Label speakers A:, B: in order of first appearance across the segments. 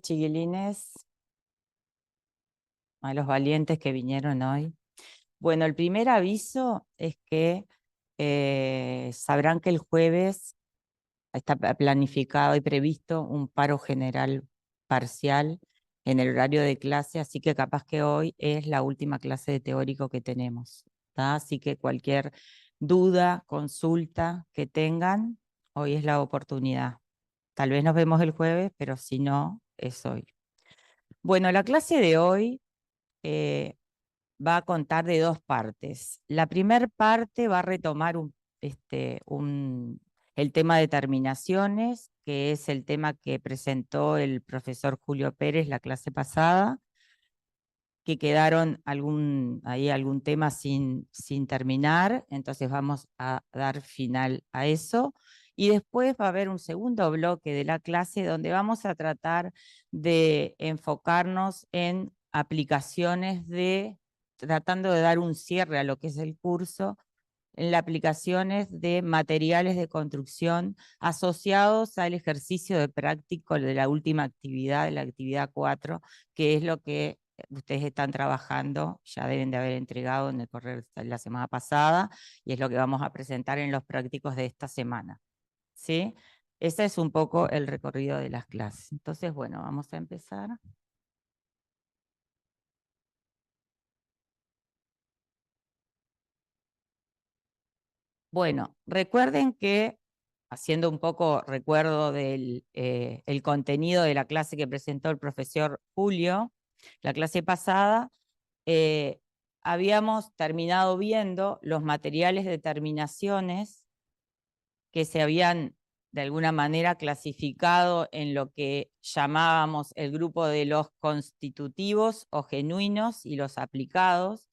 A: chiquilines, a los valientes que vinieron hoy. Bueno, el primer aviso es que sabrán que el jueves está planificado y previsto un paro general parcial en el horario de clase, así que capaz que hoy es la última clase de teórico que tenemos, ¿tá? Así que cualquier duda, consulta que tengan, hoy es la oportunidad. Tal vez nos vemos el jueves, pero si no, es hoy. Bueno, la clase de hoy va a contar de dos partes. La primera parte va a retomar el tema de terminaciones, que es el tema que presentó el profesor Julio Pérez la clase pasada, que quedaron algún tema sin terminar, entonces vamos a dar final a eso. Y después va a haber un segundo bloque de la clase donde vamos a tratar de enfocarnos en aplicaciones tratando de dar un cierre a lo que es el curso, en las aplicaciones de materiales de construcción asociados al ejercicio de práctico de la última actividad, de la actividad 4, que es lo que ustedes están trabajando, ya deben de haber entregado en el correo de la semana pasada, y es lo que vamos a presentar en los prácticos de esta semana. ¿Sí? Ese es un poco el recorrido de las clases. Entonces, bueno, vamos a empezar. Bueno, recuerden que, haciendo un poco recuerdo del el contenido de la clase que presentó el profesor Julio, la clase pasada, eh, habíamos terminado viendo los materiales de terminaciones que se habían de alguna manera clasificado en lo que llamábamos el grupo de los constitutivos o genuinos y los aplicados.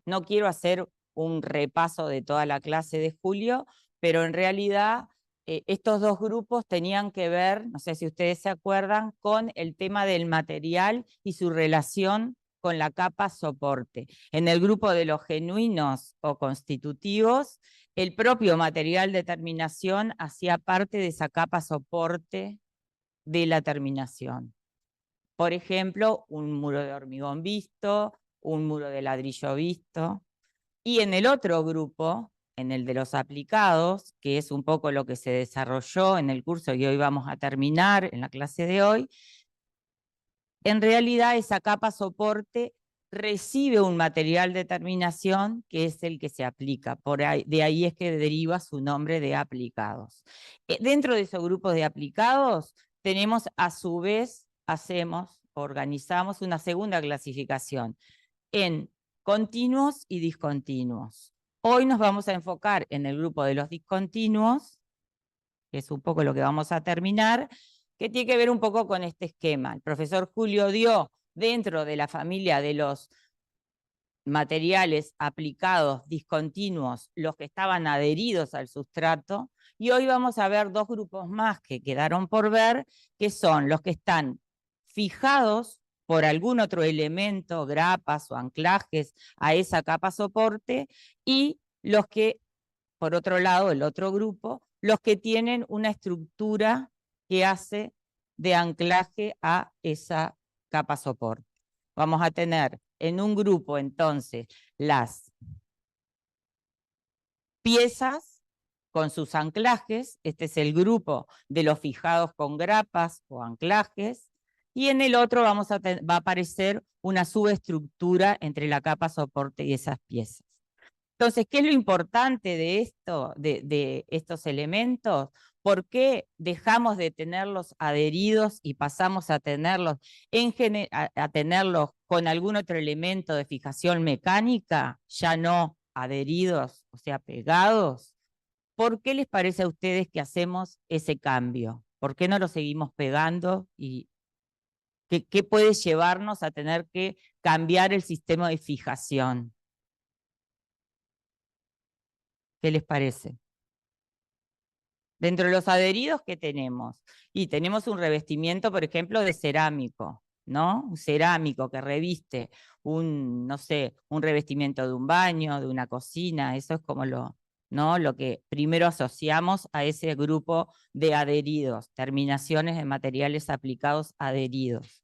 A: No quiero hacer un repaso de toda la clase de Julio, pero en realidad estos dos grupos tenían que ver, no sé si ustedes se acuerdan, con el tema del material y su relación con la capa soporte. En el grupo de los genuinos o constitutivos, el propio material de terminación hacía parte de esa capa soporte de la terminación. Por ejemplo, un muro de hormigón visto, un muro de ladrillo visto. Y en el otro grupo, en el de los aplicados, que es un poco lo que se desarrolló en el curso que hoy vamos a terminar en la clase de hoy, en realidad esa capa soporte recibe un material de terminación que es el que se aplica. De ahí es que deriva su nombre de aplicados. Dentro de esos grupos de aplicados tenemos a su vez, organizamos una segunda clasificación en continuos y discontinuos. Hoy nos vamos a enfocar en el grupo de los discontinuos, que es un poco lo que vamos a terminar, que tiene que ver un poco con este esquema. El profesor Julio dio dentro de la familia de los materiales aplicados discontinuos los que estaban adheridos al sustrato, y hoy vamos a ver dos grupos más que quedaron por ver, que son los que están fijados por algún otro elemento, grapas o anclajes a esa capa soporte, y los que, por otro lado, el otro grupo, los que tienen una estructura que hace de anclaje a esa capa soporte. Vamos a tener en un grupo, entonces, las piezas con sus anclajes, este es el grupo de los fijados con grapas o anclajes, y en el otro va a aparecer una subestructura entre la capa soporte y esas piezas. Entonces, ¿qué es lo importante de esto, de estos elementos? ¿Por qué dejamos de tenerlos adheridos y pasamos a tenerlos, a tenerlos con algún otro elemento de fijación mecánica, ya no adheridos, o sea, pegados? ¿Por qué les parece a ustedes que hacemos ese cambio? ¿Por qué no lo seguimos pegando? ¿Y qué puede llevarnos a tener que cambiar el sistema de fijación? ¿Qué les parece? Dentro de los adheridos, ¿qué tenemos? Y tenemos un revestimiento, por ejemplo, de cerámico, ¿no? Un cerámico que reviste no sé, un revestimiento de un baño, de una cocina, eso es como ¿no? Lo que primero asociamos a ese grupo de adheridos, terminaciones de materiales aplicados adheridos.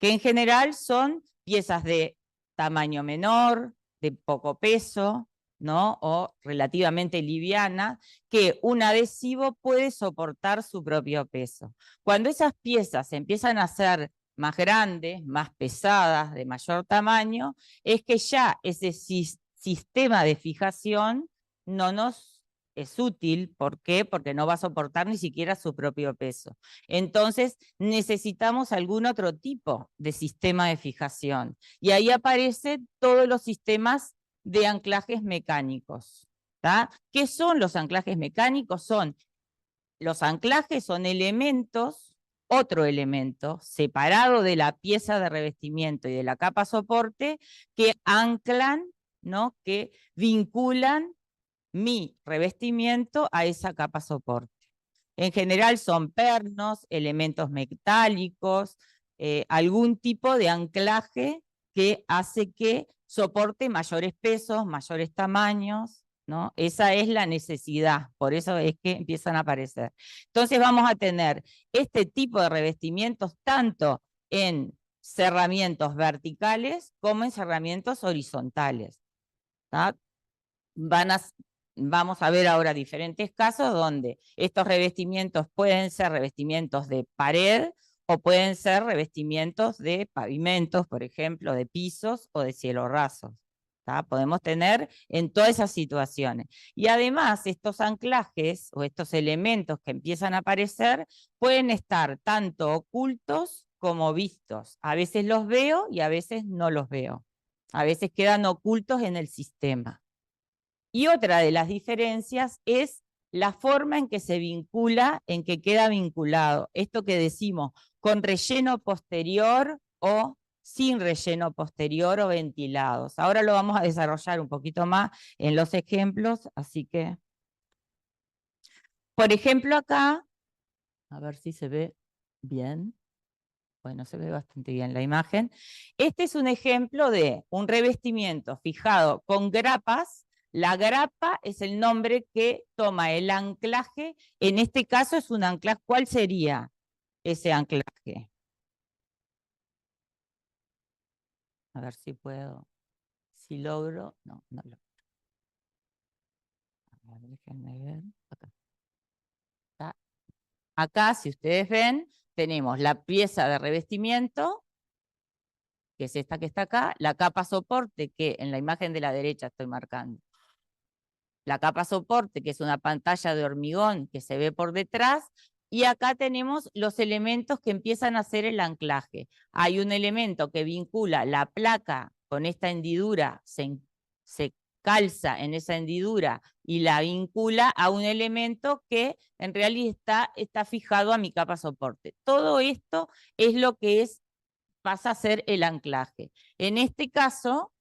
A: que en general son piezas de tamaño menor, de poco peso, ¿no? O relativamente liviana, que un adhesivo puede soportar su propio peso. Cuando esas piezas empiezan a ser más grandes, más pesadas, de mayor tamaño, es que ya ese sistema de fijación no nos es útil. ¿Por qué? Porque no va a soportar ni siquiera su propio peso. Entonces necesitamos algún otro tipo de sistema de fijación. Y ahí aparecen todos los sistemas de anclajes mecánicos. ¿Tá? ¿Qué son los anclajes mecánicos? Los anclajes son elementos, otro elemento separado de la pieza de revestimiento y de la capa soporte, que anclan, ¿no? Que vinculan mi revestimiento a esa capa soporte. En general son pernos, elementos metálicos, algún tipo de anclaje que hace que soporte mayores pesos, mayores tamaños, ¿no? Esa es la necesidad, por eso es que empiezan a aparecer. Entonces vamos a tener este tipo de revestimientos tanto en cerramientos verticales como en cerramientos horizontales. ¿Tá? Vamos a ver ahora diferentes casos donde estos revestimientos pueden ser revestimientos de pared o pueden ser revestimientos de pavimentos, por ejemplo, de pisos o de cielo rasos. ¿Tá? Podemos tener en todas esas situaciones. Y además estos anclajes o estos elementos que empiezan a aparecer pueden estar tanto ocultos como vistos. A veces los veo y a veces no los veo. A veces quedan ocultos en el sistema. Y otra de las diferencias es la forma en que se vincula, en que queda vinculado. Esto que decimos, con relleno posterior o sin relleno posterior o ventilados. Ahora lo vamos a desarrollar un poquito más en los ejemplos, así que, por ejemplo, acá, a ver si se ve bien. Bueno, se ve bastante bien la imagen. Este es un ejemplo de un revestimiento fijado con grapas. La grapa es el nombre que toma el anclaje. En este caso es un anclaje. ¿Cuál sería ese anclaje? A ver si puedo, si logro. No, no lo. A ver, déjenme ver. Acá. Está. Acá, si ustedes ven, tenemos la pieza de revestimiento, que es esta que está acá, la capa soporte, que en la imagen de la derecha estoy marcando. La capa soporte, que es una pantalla de hormigón que se ve por detrás, y acá tenemos los elementos que empiezan a hacer el anclaje. Hay un elemento que vincula la placa con esta hendidura, se calza en esa hendidura y la vincula a un elemento que en realidad está fijado a mi capa soporte. Todo esto es lo que pasa a ser el anclaje. En este caso,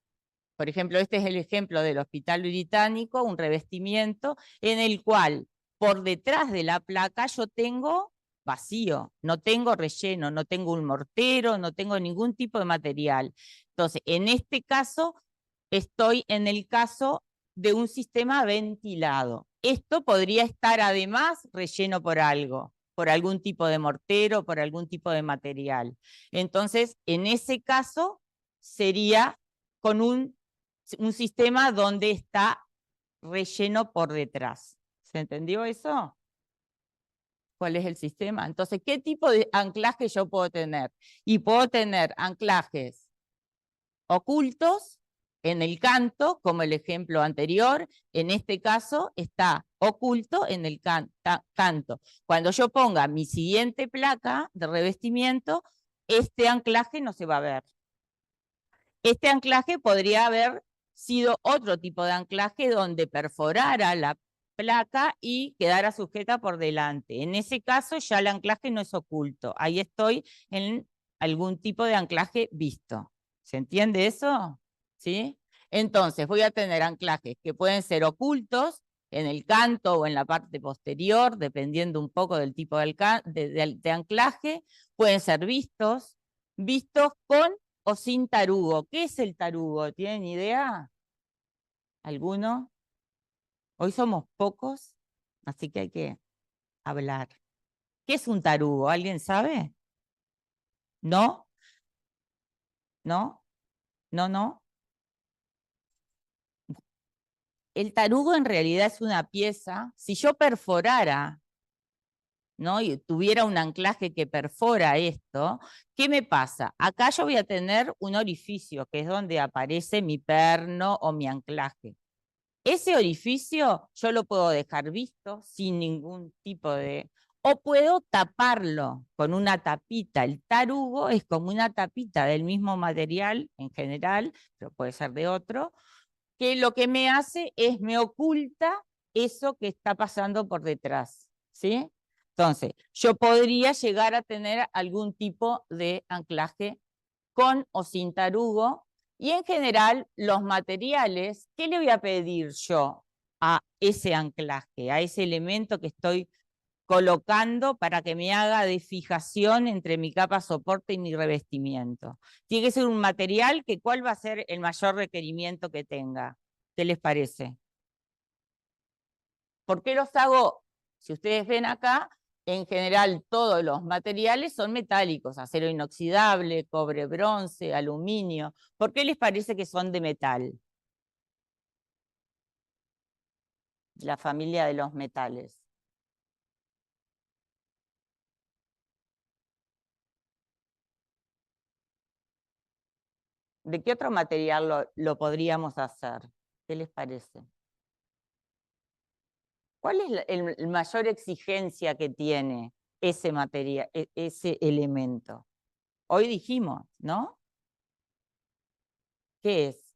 A: por ejemplo, este es el ejemplo del Hospital Británico, un revestimiento en el cual por detrás de la placa yo tengo vacío, no tengo relleno, no tengo un mortero, no tengo ningún tipo de material. Entonces, en este caso, estoy en el caso de un sistema ventilado. Esto podría estar además relleno por algo, por algún tipo de mortero, por algún tipo de material. Entonces, en ese caso, sería con un sistema donde está relleno por detrás. ¿Se entendió eso? ¿Cuál es el sistema? Entonces, ¿qué tipo de anclaje yo puedo tener? Y puedo tener anclajes ocultos en el canto, como el ejemplo anterior. En este caso está oculto en el canto. Cuando yo ponga mi siguiente placa de revestimiento, este anclaje no se va a ver. Este anclaje podría haber sido otro tipo de anclaje donde perforara la placa y quedara sujeta por delante. En ese caso ya el anclaje no es oculto. Ahí estoy en algún tipo de anclaje visto. ¿Se entiende eso? ¿Sí? Entonces voy a tener anclajes que pueden ser ocultos en el canto o en la parte posterior, dependiendo un poco del tipo de anclaje. Pueden ser vistos con o sin tarugo. ¿Qué es el tarugo? ¿Tienen idea? ¿Alguno? Hoy somos pocos, así que hay que hablar. ¿Qué es un tarugo? ¿Alguien sabe? ¿No? ¿no? No, no. El tarugo en realidad es una pieza. Si yo perforara, ¿no? Y tuviera un anclaje que perfora esto, ¿qué me pasa? Acá yo voy a tener un orificio, que es donde aparece mi perno o mi anclaje. Ese orificio yo lo puedo dejar visto sin ningún tipo de... O puedo taparlo con una tapita. El tarugo es como una tapita del mismo material en general, pero puede ser de otro, que lo que me hace es me oculta eso que está pasando por detrás, ¿sí? Entonces, yo podría llegar a tener algún tipo de anclaje con o sin tarugo, y en general los materiales, ¿qué le voy a pedir yo a ese anclaje, a ese elemento que estoy colocando para que me haga de fijación entre mi capa soporte y mi revestimiento? Tiene que ser un material que cuál va a ser el mayor requerimiento que tenga. ¿Qué les parece? ¿Por qué los hago? Si ustedes ven acá, en general todos los materiales son metálicos, acero inoxidable, cobre, bronce, aluminio. ¿Por qué les parece que son de metal? La familia de los metales. ¿De qué otro material lo podríamos hacer? ¿Qué les parece? ¿Cuál es el mayor exigencia que tiene ese material, ese elemento? Hoy dijimos, ¿no? ¿Qué es?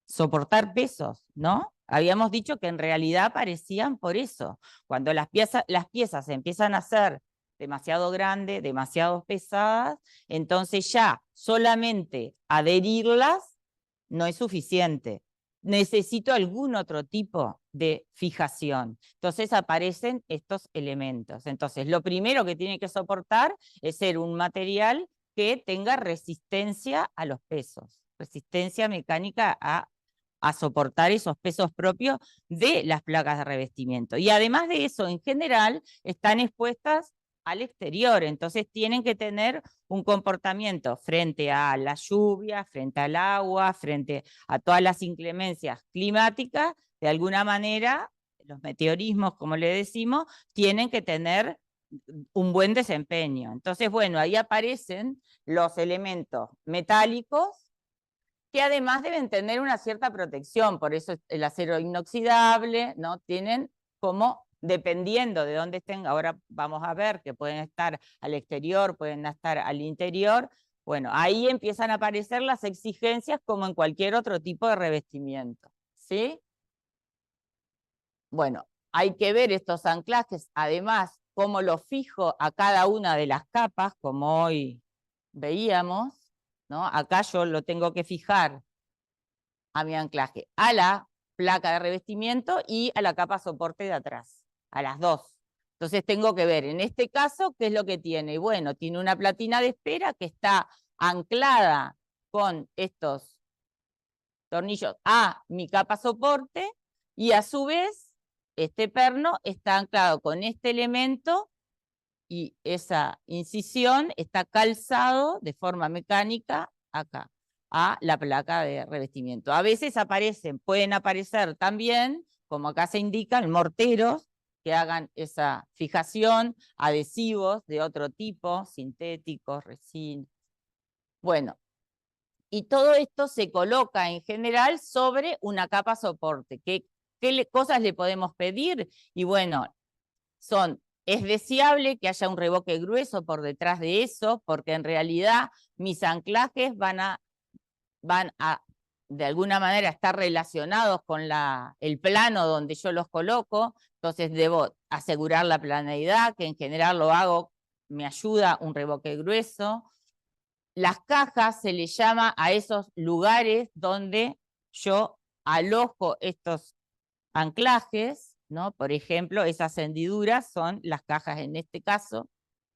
A: Soportar pesos, ¿no? Habíamos dicho que en realidad aparecían por eso. Cuando las piezas se empiezan a hacer demasiado grandes, demasiado pesadas, entonces ya solamente adherirlas no es suficiente. Necesito algún otro tipo de fijación. Entonces aparecen estos elementos. Entonces, lo primero que tiene que soportar es ser un material que tenga resistencia a los pesos, resistencia mecánica a soportar esos pesos propios de las placas de revestimiento. Y además de eso, en general, están expuestas al exterior, entonces tienen que tener un comportamiento frente a la lluvia, frente al agua, frente a todas las inclemencias climáticas. De alguna manera, los meteorismos, como le decimos, tienen que tener un buen desempeño. Entonces, bueno, ahí aparecen los elementos metálicos que además deben tener una cierta protección, por eso el acero inoxidable, ¿no? Tienen como, dependiendo de dónde estén, ahora vamos a ver que pueden estar al exterior, pueden estar al interior, bueno, ahí empiezan a aparecer las exigencias como en cualquier otro tipo de revestimiento, ¿sí? Bueno, hay que ver estos anclajes, además, cómo los fijo a cada una de las capas, como hoy veíamos, ¿no? Acá yo lo tengo que fijar a mi anclaje, a la placa de revestimiento y a la capa soporte de atrás, a las dos. Entonces tengo que ver, en este caso, qué es lo que tiene. Y bueno, tiene una platina de espera que está anclada con estos tornillos a mi capa soporte y a su vez este perno está anclado con este elemento y esa incisión está calzado de forma mecánica acá, a la placa de revestimiento. A veces pueden aparecer también, como acá se indican, morteros que hagan esa fijación, adhesivos de otro tipo, sintéticos, resina. Bueno, y todo esto se coloca en general sobre una capa soporte. ¿Qué cosas le podemos pedir? Y bueno, es deseable que haya un revoque grueso por detrás de eso, porque en realidad mis anclajes van a de alguna manera estar relacionados con el plano donde yo los coloco, entonces debo asegurar la planeidad, que en general lo hago, me ayuda un revoque grueso. Las cajas se le llama a esos lugares donde yo alojo estos anclajes, ¿no? Por ejemplo, esas hendiduras son las cajas en este caso.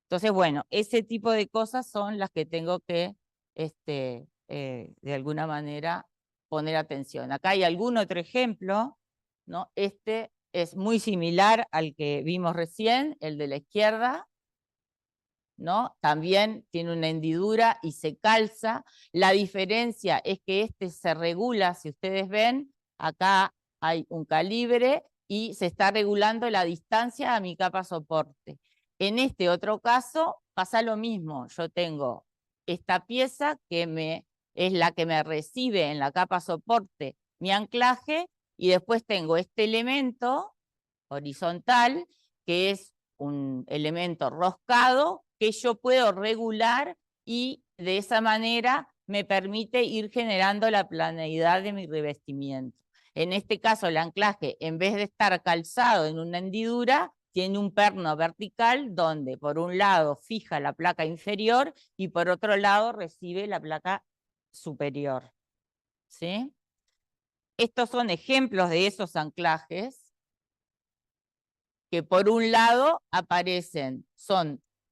A: Entonces, bueno, ese tipo de cosas son las que tengo que, de alguna manera, poner atención. Acá hay algún otro ejemplo, ¿no? Este es muy similar al que vimos recién, el de la izquierda. ¿no? También tiene una hendidura y se calza. La diferencia es que este se regula, si ustedes ven, acá hay un calibre y se está regulando la distancia a mi capa soporte. En este otro caso pasa lo mismo, yo tengo esta pieza que es la que me recibe en la capa soporte mi anclaje, y después tengo este elemento horizontal, que es un elemento roscado que yo puedo regular y de esa manera me permite ir generando la planeidad de mi revestimiento. En este caso, el anclaje, en vez de estar calzado en una hendidura, tiene un perno vertical donde por un lado fija la placa inferior y por otro lado recibe la placa superior. ¿Sí? Estos son ejemplos de esos anclajes que por un lado aparecen,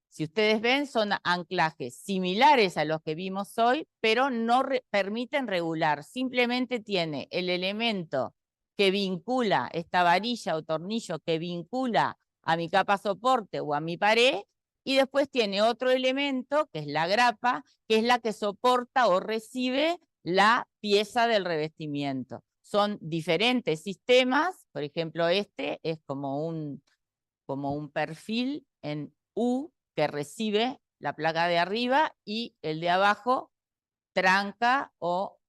A: si ustedes ven, son anclajes similares a los que vimos hoy, pero no permiten regular, simplemente tiene el elemento que vincula, esta varilla o tornillo que vincula a mi capa soporte o a mi pared, y después tiene otro elemento, que es la grapa, que es la que soporta o recibe la pieza del revestimiento. Son diferentes sistemas, por ejemplo, este es como un perfil en U que recibe la placa de arriba y el de abajo tranca o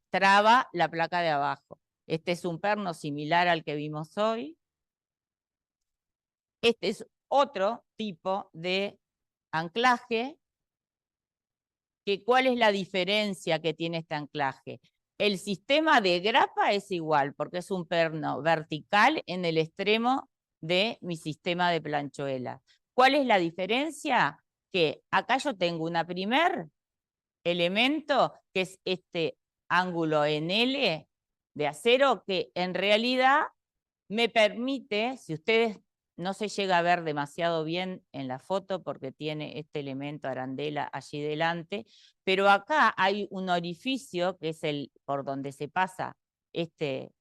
A: traba la placa de abajo. Este es un perno similar al que vimos hoy. Este es otro tipo de anclaje. ¿Cuál es la diferencia que tiene este anclaje? El sistema de grapa es igual, porque es un perno vertical en el extremo de mi sistema de planchuela. ¿Cuál es la diferencia? Que acá yo tengo un primer elemento, que es este ángulo en L de acero, que en realidad me permite, si ustedes no se llega a ver demasiado bien en la foto porque tiene este elemento arandela allí delante, pero acá hay un orificio que es el por donde se pasa este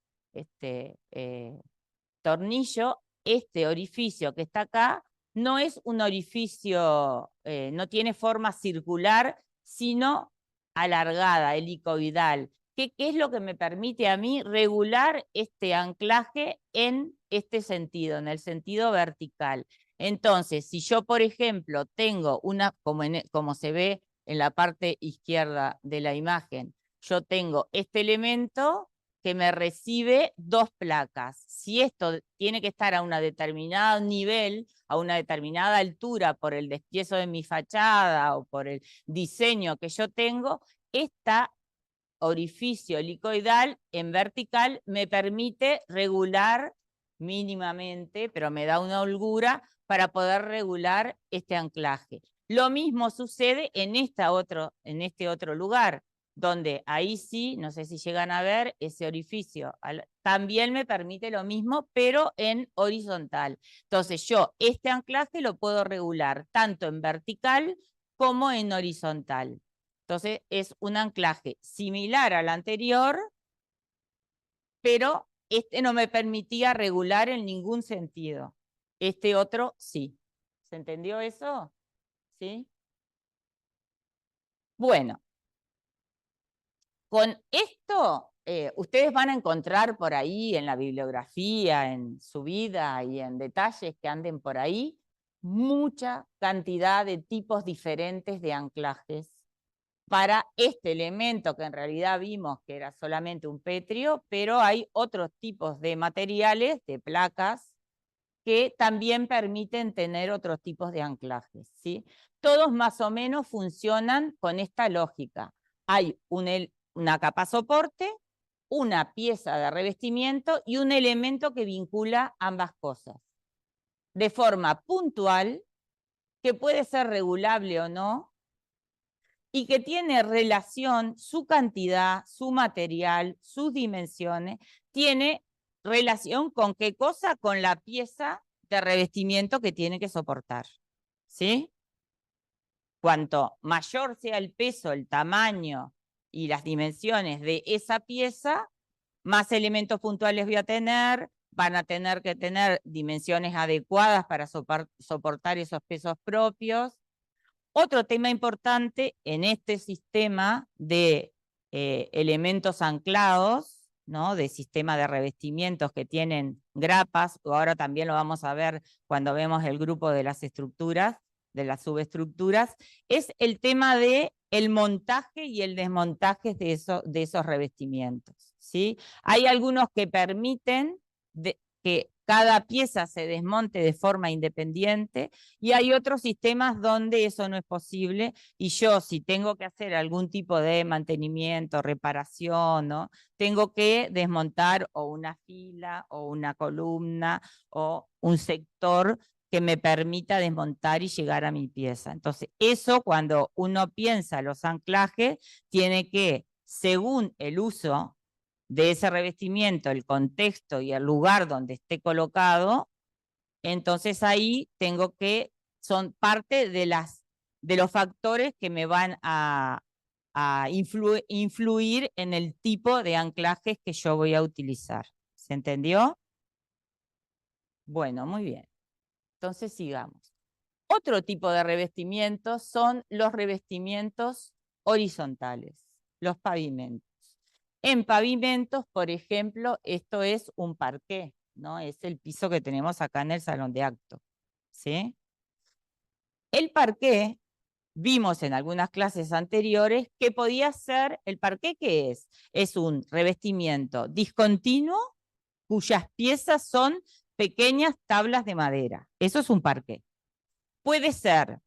A: tornillo. Este orificio que está acá no es un orificio, no tiene forma circular, sino alargada, helicoidal. ¿Qué es lo que me permite a mí regular este anclaje en este sentido, en el sentido vertical? Entonces, si yo, por ejemplo, tengo una, como se ve en la parte izquierda de la imagen, yo tengo este elemento que me recibe dos placas. Si esto tiene que estar a un determinado nivel, a una determinada altura por el despiezo de mi fachada o por el diseño que yo tengo, este orificio helicoidal en vertical me permite regular mínimamente, pero me da una holgura para poder regular este anclaje. Lo mismo sucede en este otro lugar, donde ahí sí, no sé si llegan a ver, ese orificio también me permite lo mismo, pero en horizontal. Entonces yo este anclaje lo puedo regular tanto en vertical como en horizontal. Entonces es un anclaje similar al anterior, pero este no me permitía regular en ningún sentido. Este otro sí. ¿Se entendió eso? ¿Sí? Bueno, con esto ustedes van a encontrar por ahí en la bibliografía, en su vida y en detalles que anden por ahí, mucha cantidad de tipos diferentes de anclajes para este elemento que en realidad vimos que era solamente un petrio, pero hay otros tipos de materiales, de placas, que también permiten tener otros tipos de anclajes, ¿sí? Todos más o menos funcionan con esta lógica. Hay una capa soporte, una pieza de revestimiento y un elemento que vincula ambas cosas. De forma puntual, que puede ser regulable o no, y que tiene relación, su cantidad, su material, sus dimensiones, tiene relación con qué cosa, con la pieza de revestimiento que tiene que soportar. ¿Sí? Cuanto mayor sea el peso, el tamaño y las dimensiones de esa pieza, más elementos puntuales voy a tener, van a tener que tener dimensiones adecuadas para soportar esos pesos propios, Otro tema importante en este sistema de elementos anclados, ¿no? De sistema de revestimientos que tienen grapas, o ahora también lo vamos a ver cuando vemos el grupo de las estructuras, de las subestructuras, es el tema de el montaje y el desmontaje de esos revestimientos, ¿sí? Hay algunos que permiten que cada pieza se desmonte de forma independiente, y hay otros sistemas donde eso no es posible, y yo, si tengo que hacer algún tipo de mantenimiento, reparación, ¿no? Tengo que desmontar o una fila o una columna o un sector que me permita desmontar y llegar a mi pieza. Entonces, eso, cuando uno piensa los anclajes, tiene que, según el uso de ese revestimiento, el contexto y el lugar donde esté colocado, entonces ahí tengo que, son parte de los factores que me van a influir en el tipo de anclajes que yo voy a utilizar. ¿Se entendió? Bueno, muy bien. Entonces sigamos. Otro tipo de revestimientos son los revestimientos horizontales, los pavimentos. En pavimentos, por ejemplo, esto es un parqué, ¿no? Es el piso que tenemos acá en el salón de acto, ¿sí? El parqué, vimos en algunas clases anteriores que podía ser, ¿el parqué qué es? Es un revestimiento discontinuo cuyas piezas son pequeñas tablas de madera. Eso es un parqué. Puede ser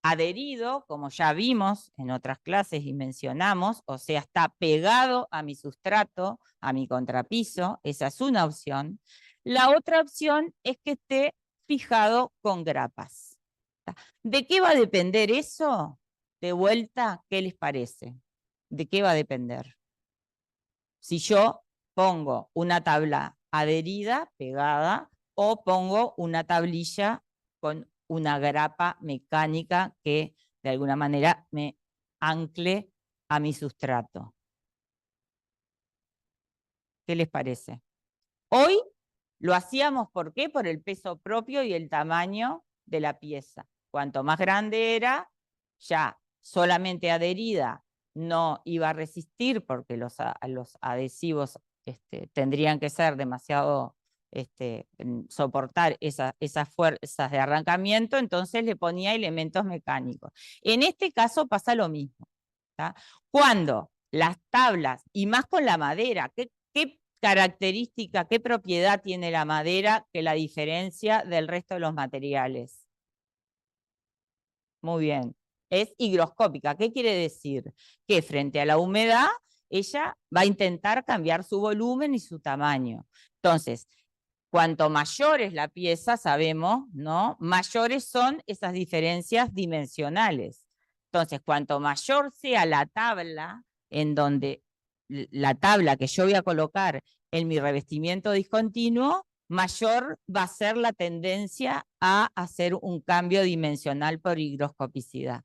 A: adherido, como ya vimos en otras clases y mencionamos, o sea, está pegado a mi sustrato, a mi contrapiso, esa es una opción. La otra opción es que esté fijado con grapas. ¿De qué va a depender eso? De vuelta, ¿qué les parece? ¿De qué va a depender? Si yo pongo una tabla adherida, pegada, o pongo una tablilla con una grapa mecánica que de alguna manera me ancle a mi sustrato. ¿Qué les parece? Hoy lo hacíamos, ¿por qué? Por el peso propio y el tamaño de la pieza. Cuanto más grande era, ya solamente adherida no iba a resistir, porque los adhesivos tendrían que ser demasiado, soportar esas fuerzas de arrancamiento, entonces le ponía elementos mecánicos. En este caso pasa lo mismo, ¿tá? Cuando las tablas, y más con la madera, ¿qué característica, qué propiedad tiene la madera que la diferencia del resto de los materiales? Muy bien, es higroscópica. ¿Qué quiere decir? Que frente a la humedad, ella va a intentar cambiar su volumen y su tamaño. Entonces, cuanto mayor es la pieza, sabemos, ¿no? Mayores son esas diferencias dimensionales. Entonces, cuanto mayor sea la tabla en donde la tabla que yo voy a colocar en mi revestimiento discontinuo, mayor va a ser la tendencia a hacer un cambio dimensional por higroscopicidad.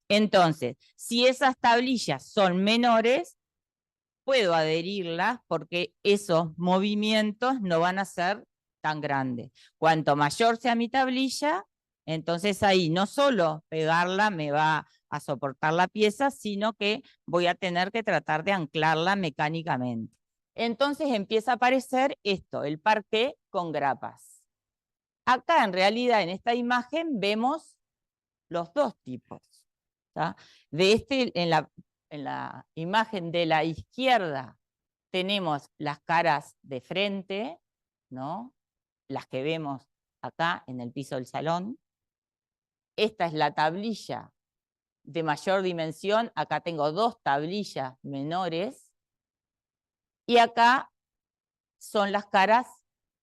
A: Entonces, si esas tablillas son menores, puedo adherirlas porque esos movimientos no van a ser tan grandes. Cuanto mayor sea mi tablilla, entonces ahí no solo pegarla me va a soportar la pieza, sino que voy a tener que tratar de anclarla mecánicamente. Entonces empieza a aparecer esto, el parqué con grapas. Acá en realidad en esta imagen vemos los dos tipos. ¿tá? En la imagen de la izquierda tenemos las caras de frente, ¿no? Las que vemos acá en el piso del salón. Esta es la tablilla de mayor dimensión. Acá tengo dos tablillas menores. Y acá son las caras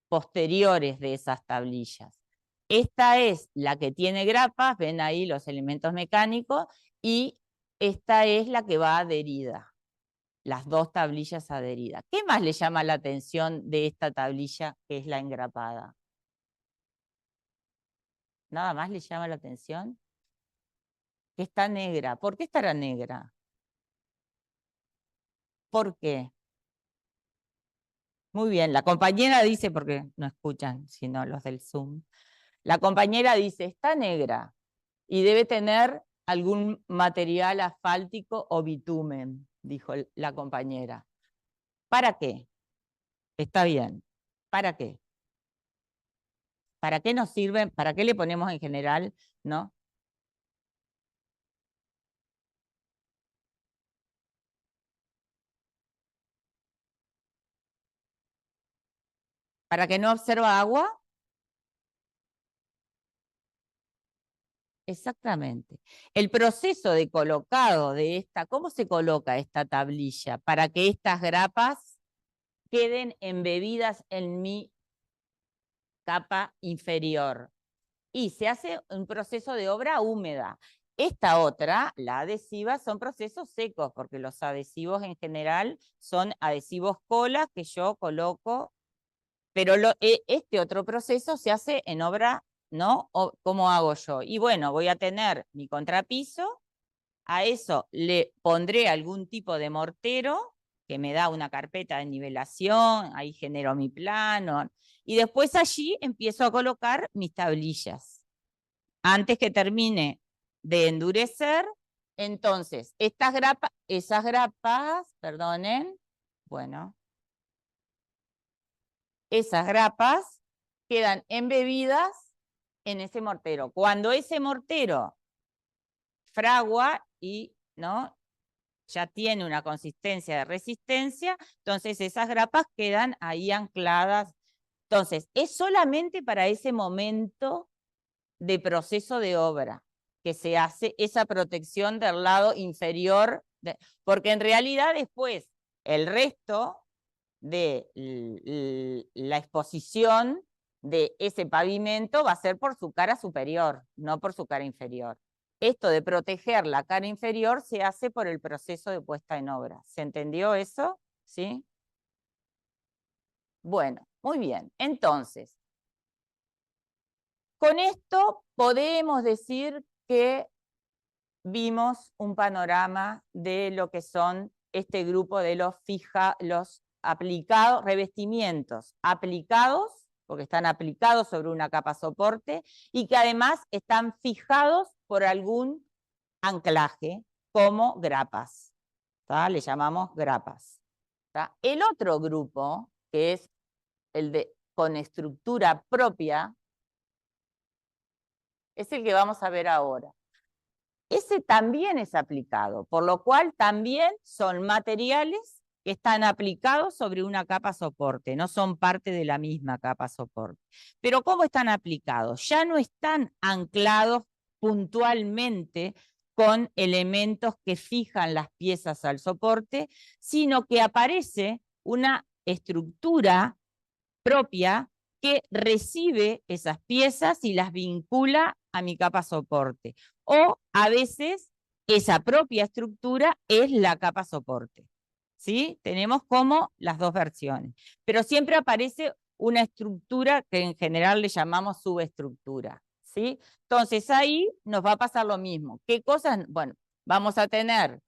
A: posteriores de esas tablillas. Esta es la que tiene grapas, ven ahí los elementos mecánicos, y esta es la que va adherida, las dos tablillas adheridas. ¿Qué más le llama la atención de esta tablilla que es la engrapada? ¿Nada más le llama la atención? Que está negra. ¿Por qué estará negra? ¿Por qué? Muy bien, la compañera dice, porque no escuchan, sino los del Zoom. La compañera dice, está negra y debe tener algún material asfáltico o bitumen, dijo la compañera. ¿Para qué? Está bien. ¿Para qué? ¿Para qué nos sirven? ¿Para qué le ponemos en general? ¿No? ¿Para que no observa agua? Exactamente. El proceso de colocado de esta, ¿cómo se coloca esta tablilla? Para que estas grapas queden embebidas en mi capa inferior. Y se hace un proceso de obra húmeda. Esta otra, la adhesiva, son procesos secos, porque los adhesivos en general son adhesivos colas que yo coloco, pero este otro proceso se hace en obra, ¿no? ¿Cómo hago yo? Y bueno, voy a tener mi contrapiso, a eso le pondré algún tipo de mortero que me da una carpeta de nivelación, ahí genero mi plano, y después allí empiezo a colocar mis tablillas. Antes que termine de endurecer, entonces, esas grapas, perdonen, bueno, esas grapas quedan embebidas en ese mortero. Cuando ese mortero fragua y, ¿no?, ya tiene una consistencia de resistencia, entonces esas grapas quedan ahí ancladas. Entonces, es solamente para ese momento de proceso de obra que se hace esa protección del lado inferior, porque en realidad después el resto de la exposición de ese pavimento va a ser por su cara superior, no por su cara inferior. Esto de proteger la cara inferior se hace por el proceso de puesta en obra. ¿Se entendió eso? ¿Sí? Bueno, muy bien. Entonces, con esto podemos decir que vimos un panorama de lo que son este grupo de los aplicados, revestimientos aplicados, porque están aplicados sobre una capa soporte, y que además están fijados por algún anclaje, como grapas. Le llamamos grapas. El otro grupo, que es el de con estructura propia, es el que vamos a ver ahora. Ese también es aplicado, por lo cual también son materiales que están aplicados sobre una capa soporte, no son parte de la misma capa soporte. Pero ¿cómo están aplicados? Ya no están anclados puntualmente con elementos que fijan las piezas al soporte, sino que aparece una estructura propia que recibe esas piezas y las vincula a mi capa soporte. O a veces esa propia estructura es la capa soporte. ¿Sí? Tenemos como las dos versiones. Pero siempre aparece una estructura que en general le llamamos subestructura. ¿Sí? Entonces ahí nos va a pasar lo mismo. ¿Qué cosas? Bueno, vamos a tener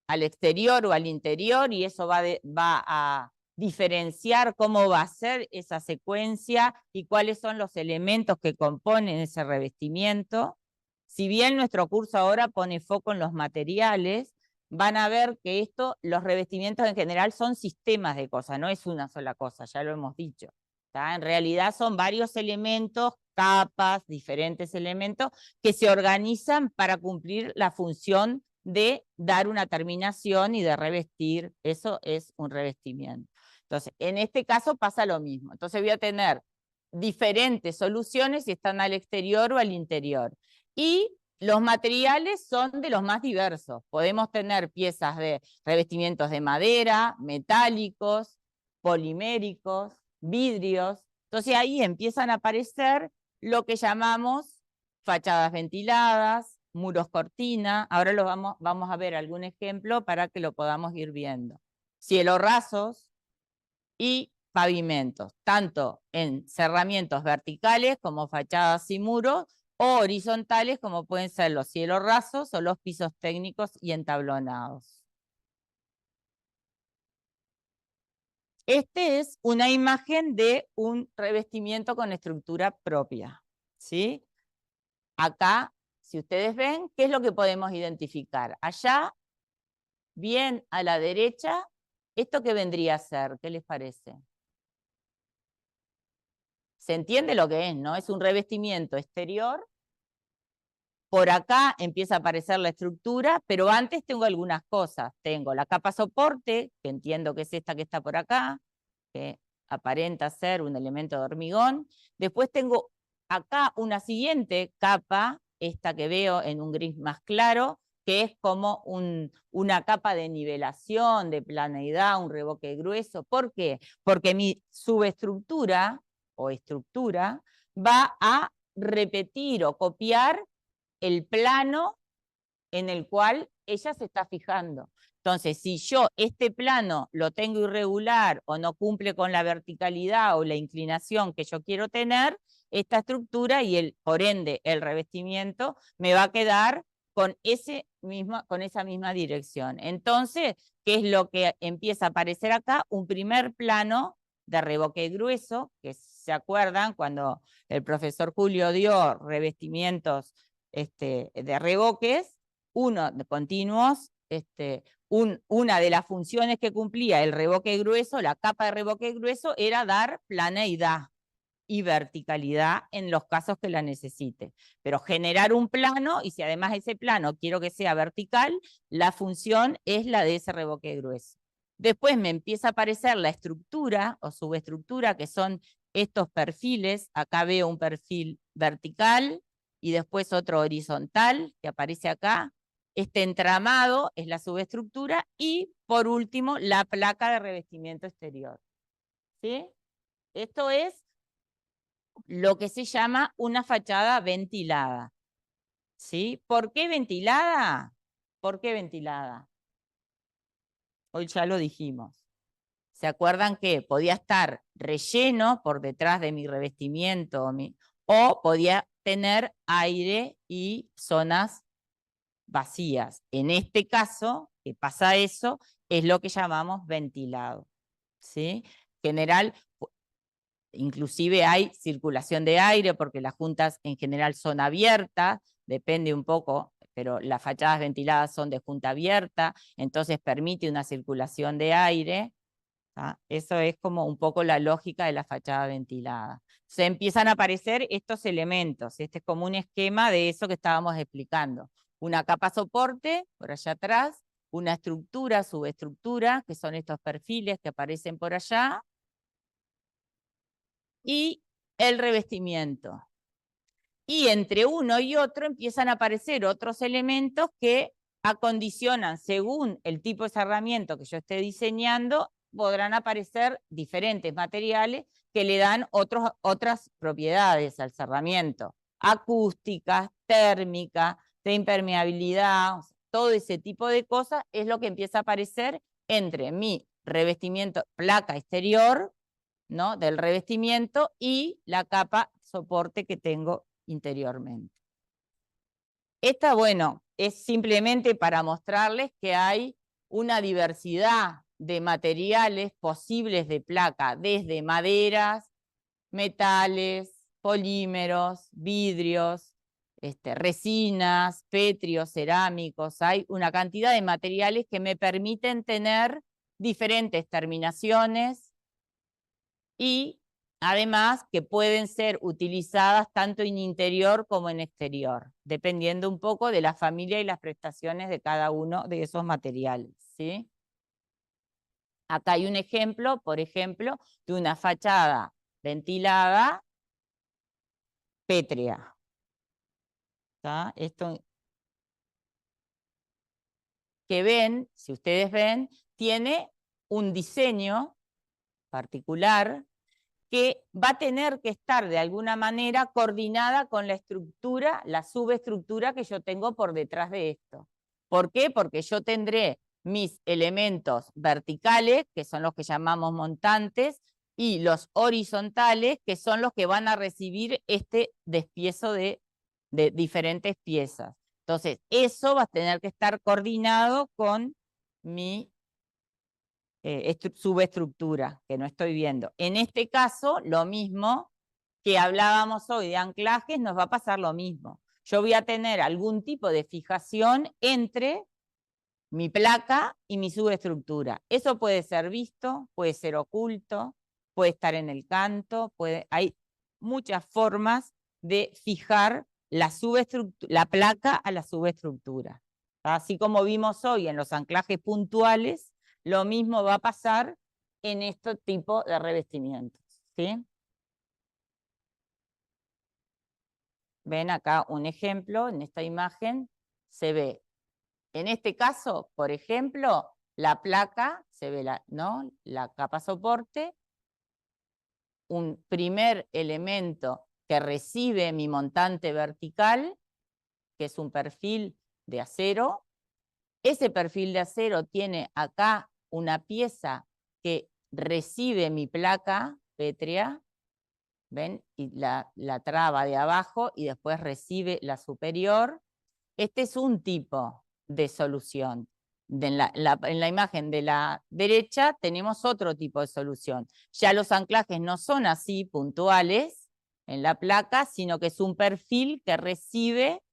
A: al exterior o al interior y eso va a diferenciar cómo va a ser esa secuencia y cuáles son los elementos que componen ese revestimiento. Si bien nuestro curso ahora pone foco en los materiales, van a ver que los revestimientos en general son sistemas de cosas, no es una sola cosa, ya lo hemos dicho. En realidad son varios elementos, capas, diferentes elementos que se organizan para cumplir la función de dar una terminación y de revestir. Eso es un revestimiento. Entonces, en este caso pasa lo mismo. Entonces voy a tener diferentes soluciones si están al exterior o al interior. Y los materiales son de los más diversos. Podemos tener piezas de revestimientos de madera, metálicos, poliméricos, vidrios. Entonces ahí empiezan a aparecer lo que llamamos fachadas ventiladas, muros cortina. Ahora vamos a ver algún ejemplo para que lo podamos ir viendo. Cielos rasos y pavimentos, tanto en cerramientos verticales como fachadas y muros, o horizontales como pueden ser los cielos rasos o los pisos técnicos y entablonados. Este es una imagen de un revestimiento con estructura propia, ¿sí? Acá si ustedes ven, ¿qué es lo que podemos identificar? Allá, bien a la derecha, ¿esto qué vendría a ser? ¿Qué les parece? ¿Se entiende lo que es, no? Es un revestimiento exterior. Por acá empieza a aparecer la estructura, pero antes tengo algunas cosas. Tengo la capa soporte, que entiendo que es esta que está por acá, que aparenta ser un elemento de hormigón. Después tengo acá una siguiente capa, esta que veo en un gris más claro, que es como una capa de nivelación, de planeidad, un revoque grueso. ¿Por qué? Porque mi subestructura o estructura va a repetir o copiar el plano en el cual ella se está fijando. Entonces, si yo este plano lo tengo irregular o no cumple con la verticalidad o la inclinación que yo quiero tener, esta estructura y por ende el revestimiento me va a quedar con esa misma dirección. Entonces, ¿qué es lo que empieza a aparecer acá? Un primer plano de revoque grueso, que se acuerdan cuando el profesor Julio dio revestimientos de revoques, uno de continuos, una de las funciones que cumplía el revoque grueso, la capa de revoque grueso, era dar planeidad y verticalidad en los casos que la necesite. Pero generar un plano, y si además ese plano quiero que sea vertical, la función es la de ese revoque grueso. Después me empieza a aparecer la estructura o subestructura, que son estos perfiles. Acá veo un perfil vertical y después otro horizontal que aparece acá. Este entramado es la subestructura y, por último, la placa de revestimiento exterior. ¿Sí? Esto es lo que se llama una fachada ventilada. ¿Sí? ¿Por qué ventilada? ¿Por qué ventilada? Hoy ya lo dijimos. ¿Se acuerdan que podía estar relleno por detrás de mi revestimiento o podía tener aire y zonas vacías? En este caso, que pasa eso, es lo que llamamos ventilado. ¿Sí? En general, inclusive hay circulación de aire porque las juntas en general son abiertas, depende un poco, pero las fachadas ventiladas son de junta abierta, entonces permite una circulación de aire. Eso es como un poco la lógica de la fachada ventilada. Se empiezan a aparecer estos elementos, este es como un esquema de eso que estábamos explicando. Una capa soporte, por allá atrás, una estructura, subestructura, que son estos perfiles que aparecen por allá, y el revestimiento. Y entre uno y otro empiezan a aparecer otros elementos que acondicionan, según el tipo de cerramiento que yo esté diseñando, podrán aparecer diferentes materiales que le dan otras propiedades al cerramiento. Acústicas, térmica, de impermeabilidad, todo ese tipo de cosas es lo que empieza a aparecer entre mi revestimiento, placa exterior, ¿no? Del revestimiento y la capa soporte que tengo interiormente. Esta, bueno, es simplemente para mostrarles que hay una diversidad de materiales posibles de placa, desde maderas, metales, polímeros, vidrios, resinas, petrios, cerámicos. Hay una cantidad de materiales que me permiten tener diferentes terminaciones y además que pueden ser utilizadas tanto en interior como en exterior, dependiendo un poco de la familia y las prestaciones de cada uno de esos materiales, ¿sí? Acá hay un ejemplo, por ejemplo, de una fachada ventilada pétrea. ¿Está? Esto que ven, si ustedes ven, tiene un diseño particular que va a tener que estar de alguna manera coordinada con la estructura, la subestructura que yo tengo por detrás de esto. ¿Por qué? Porque yo tendré mis elementos verticales, que son los que llamamos montantes, y los horizontales, que son los que van a recibir este despiezo de diferentes piezas. Entonces, eso va a tener que estar coordinado con mi subestructura, que no estoy viendo. En este caso, lo mismo que hablábamos hoy de anclajes, nos va a pasar lo mismo. yo voy a tener algún tipo de fijación entre mi placa y mi subestructura. Eso puede ser visto, puede ser oculto, puede estar en el canto, hay muchas formas de fijar la placa a la subestructura. Así como vimos hoy en los anclajes puntuales, lo mismo va a pasar en este tipo de revestimientos, ¿sí? Ven acá un ejemplo, en esta imagen se ve, en este caso, por ejemplo, la placa, se ve ¿no? La capa soporte, un primer elemento que recibe mi montante vertical, que es un perfil de acero. Ese perfil de acero tiene acá una pieza que recibe mi placa pétrea, ¿ven? Y la traba de abajo y después recibe la superior. Este es un tipo de solución. En la imagen de la derecha tenemos otro tipo de solución. Ya los anclajes no son así puntuales en la placa, sino que es un perfil que recibe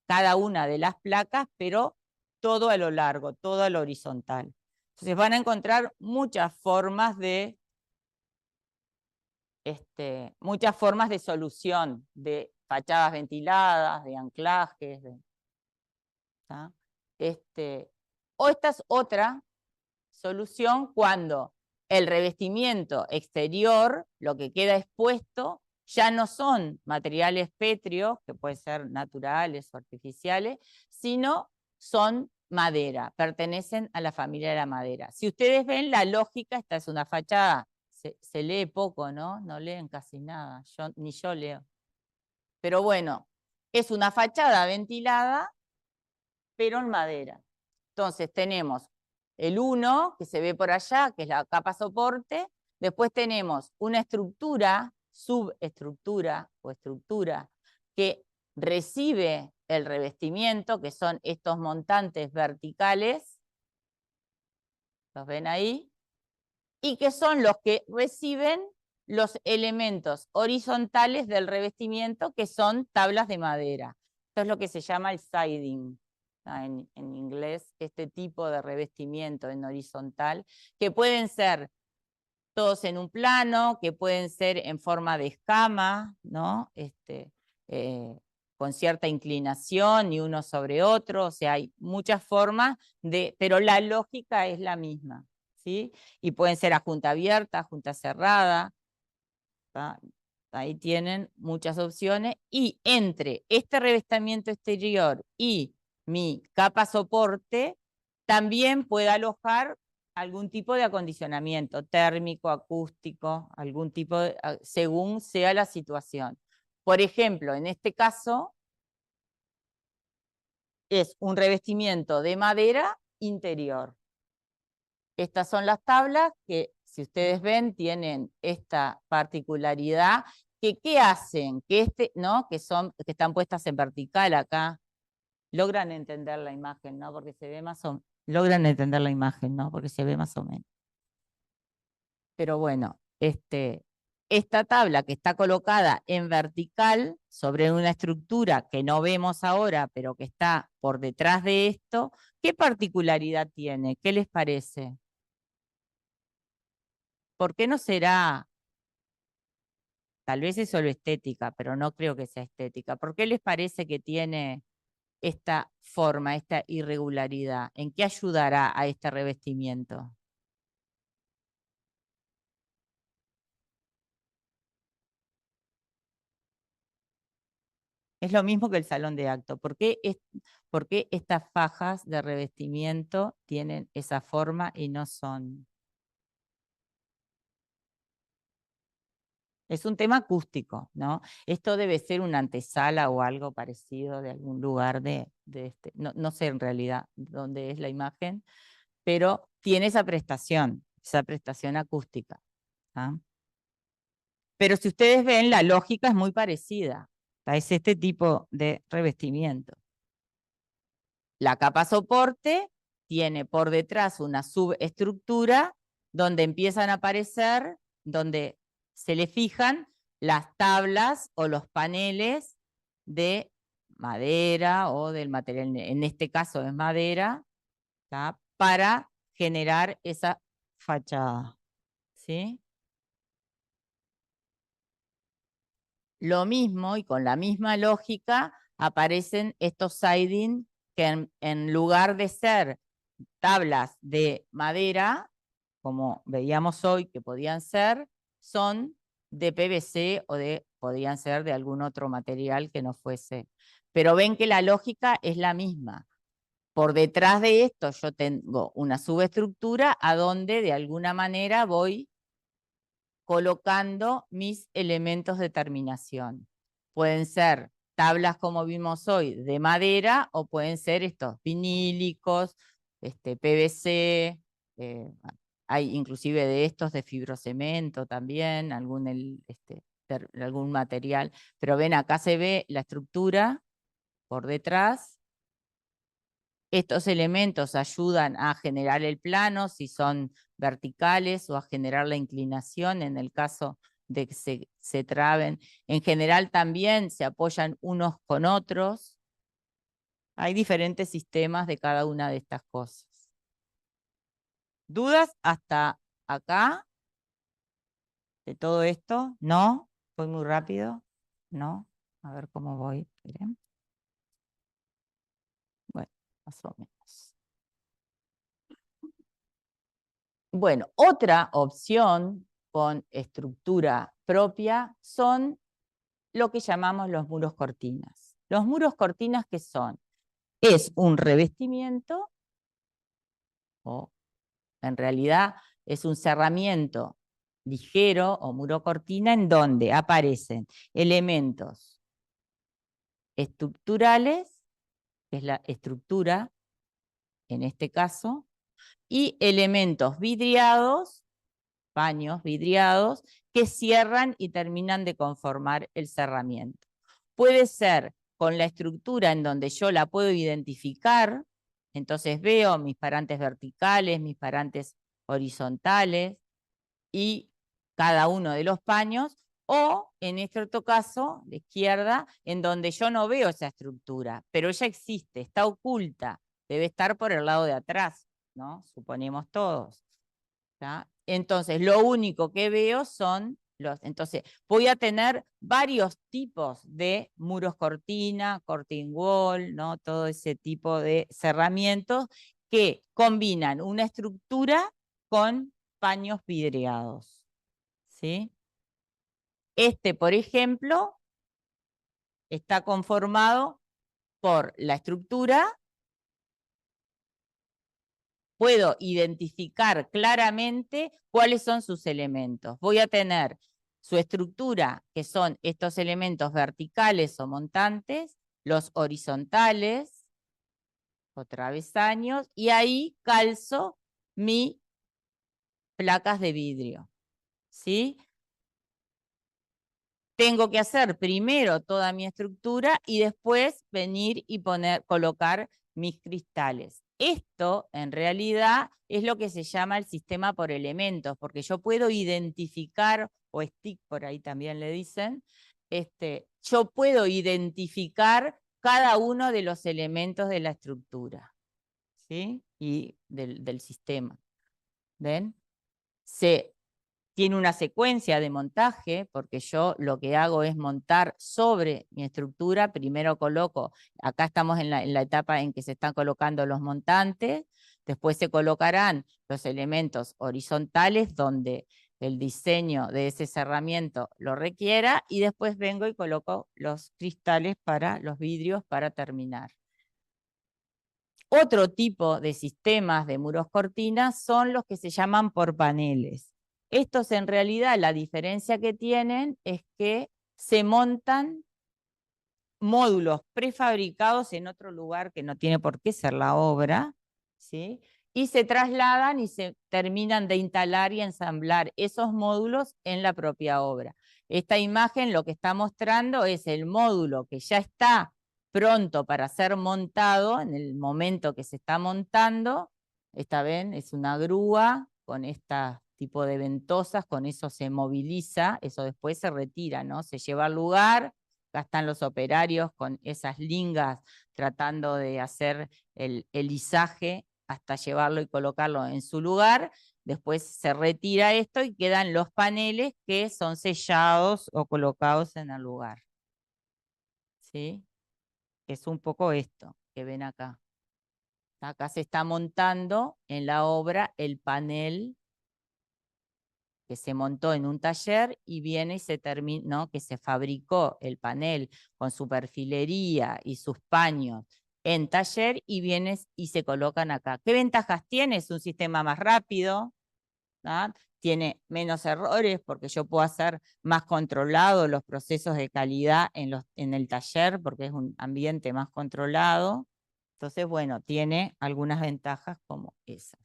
A: cada una de las placas, pero todo a lo largo, todo a lo horizontal. Entonces van a encontrar muchas formas de solución, de fachadas ventiladas, de anclajes, o esta es otra solución cuando el revestimiento exterior, lo que queda expuesto, ya no son materiales pétreos, que pueden ser naturales o artificiales, sino son madera, pertenecen a la familia de la madera. Si ustedes ven la lógica, esta es una fachada, se lee poco, ¿no? No leen casi nada, ni yo leo. Pero bueno, es una fachada ventilada, pero en madera. Entonces tenemos el 1, que se ve por allá, que es la capa soporte. Después tenemos una estructura, subestructura o estructura, que recibe el revestimiento, que son estos montantes verticales. ¿Los ven ahí? Y que son los que reciben los elementos horizontales del revestimiento, que son tablas de madera. Esto es lo que se llama el siding. En inglés, este tipo de revestimiento en horizontal, que pueden ser todos en un plano, que pueden ser en forma de escama, ¿no? Con cierta inclinación y uno sobre otro, o sea, hay muchas formas, pero la lógica es la misma, ¿sí? Y pueden ser a junta abierta, a junta cerrada, ¿tá? Ahí tienen muchas opciones, y entre este revestimiento exterior y mi capa soporte, también puede alojar algún tipo de acondicionamiento térmico, acústico, algún tipo según sea la situación. Por ejemplo, en este caso, es un revestimiento de madera interior. Estas son las tablas que, si ustedes ven, tienen esta particularidad. ¿Qué hacen? ¿No? Que están puestas en vertical acá. Logran entender la imagen, ¿no? Porque se ve logran entender la imagen, ¿no? Porque se ve más o menos. Pero bueno, esta tabla que está colocada en vertical sobre una estructura que no vemos ahora, pero que está por detrás de esto, ¿qué particularidad tiene? ¿Qué les parece? ¿Por qué no será? Tal vez es solo estética, pero no creo que sea estética. ¿Por qué les parece que tiene esta forma, esta irregularidad? ¿En qué ayudará a este revestimiento? Es lo mismo que el salón de acto. ¿Por qué estas fajas de revestimiento tienen esa forma y no son? Es un tema acústico, ¿no? Esto debe ser una antesala o algo parecido de algún lugar no sé en realidad dónde es la imagen, pero tiene esa prestación acústica. ¿Ah? Pero si ustedes ven, la lógica es muy parecida. Es este tipo de revestimiento. La capa soporte tiene por detrás una subestructura donde empiezan a aparecer, donde se le fijan las tablas o los paneles de madera o del material, en este caso es madera, ¿tá? Para generar esa fachada, ¿sí? Lo mismo y con la misma lógica aparecen estos siding que en lugar de ser tablas de madera, como veíamos hoy que podían ser, son de PVC o podrían ser de algún otro material que no fuese. Pero ven que la lógica es la misma. Por detrás de esto yo tengo una subestructura a donde de alguna manera voy colocando mis elementos de terminación. Pueden ser tablas como vimos hoy de madera o pueden ser estos vinílicos, PVC, hay inclusive de estos de fibrocemento también, algún material. Pero ven, acá se ve la estructura por detrás. Estos elementos ayudan a generar el plano, si son verticales, o a generar la inclinación en el caso de que se traben. En general también se apoyan unos con otros. Hay diferentes sistemas de cada una de estas cosas. ¿Dudas hasta acá de todo esto? ¿No? ¿Voy muy rápido? ¿No? A ver cómo voy. Esperen. Bueno, más o menos. Bueno, otra opción con estructura propia son lo que llamamos los muros cortinas. Los muros cortinas, ¿qué son? Es un revestimiento, o en realidad es un cerramiento ligero o muro cortina en donde aparecen elementos estructurales, que es la estructura en este caso, y elementos vidriados, paños vidriados, que cierran y terminan de conformar el cerramiento. Puede ser con la estructura en donde yo la puedo identificar, entonces veo mis parantes verticales, mis parantes horizontales y cada uno de los paños, o en este otro caso, de izquierda, en donde yo no veo esa estructura, pero ella existe, está oculta, debe estar por el lado de atrás, ¿no? Suponemos todos. ¿Tá? Entonces, lo único que veo son entonces, voy a tener varios tipos de muros cortina, curtain wall, ¿no? Todo ese tipo de cerramientos que combinan una estructura con paños vidriados, ¿sí? Por ejemplo, está conformado por la estructura. Puedo identificar claramente cuáles son sus elementos. Voy a tener su estructura, que son estos elementos verticales o montantes, los horizontales o travesaños, y ahí calzo mis placas de vidrio, ¿sí? Tengo que hacer primero toda mi estructura y después venir y colocar mis cristales. Esto, en realidad, es lo que se llama el sistema por elementos, porque yo puedo identificar, o stick por ahí también le dicen, yo puedo identificar cada uno de los elementos de la estructura, ¿sí? Y del sistema. ¿Ven? Tiene una secuencia de montaje, porque yo lo que hago es montar sobre mi estructura. Primero coloco, acá estamos en la etapa en que se están colocando los montantes, después se colocarán los elementos horizontales donde el diseño de ese cerramiento lo requiera, y después vengo y coloco los cristales para los vidrios para terminar. Otro tipo de sistemas de muros cortinas son los que se llaman por paneles. Estos en realidad la diferencia que tienen es que se montan módulos prefabricados en otro lugar que no tiene por qué ser la obra, ¿sí? Y se trasladan y se terminan de instalar y ensamblar esos módulos en la propia obra. Esta imagen lo que está mostrando es el módulo que ya está pronto para ser montado en el momento que se está montando. Esta ven, es una grúa con este tipo de ventosas, con eso se moviliza, eso después se retira, ¿no? Se lleva al lugar, Acá están los operarios con esas lingas tratando de hacer el izaje hasta llevarlo y colocarlo en su lugar. Después se retira esto y quedan los paneles que son sellados o colocados en el lugar. ¿Sí? Es un poco esto que ven acá. Acá se está montando en la obra el panel que se montó en un taller y viene y se terminó, que se fabricó el panel con su perfilería y sus paños en taller y viene y se colocan acá. ¿Qué ventajas tiene? Es un sistema más rápido, ¿no? Tiene menos errores porque yo puedo hacer más controlado los procesos de calidad en el taller porque es un ambiente más controlado. Entonces, bueno, tiene algunas ventajas como esas.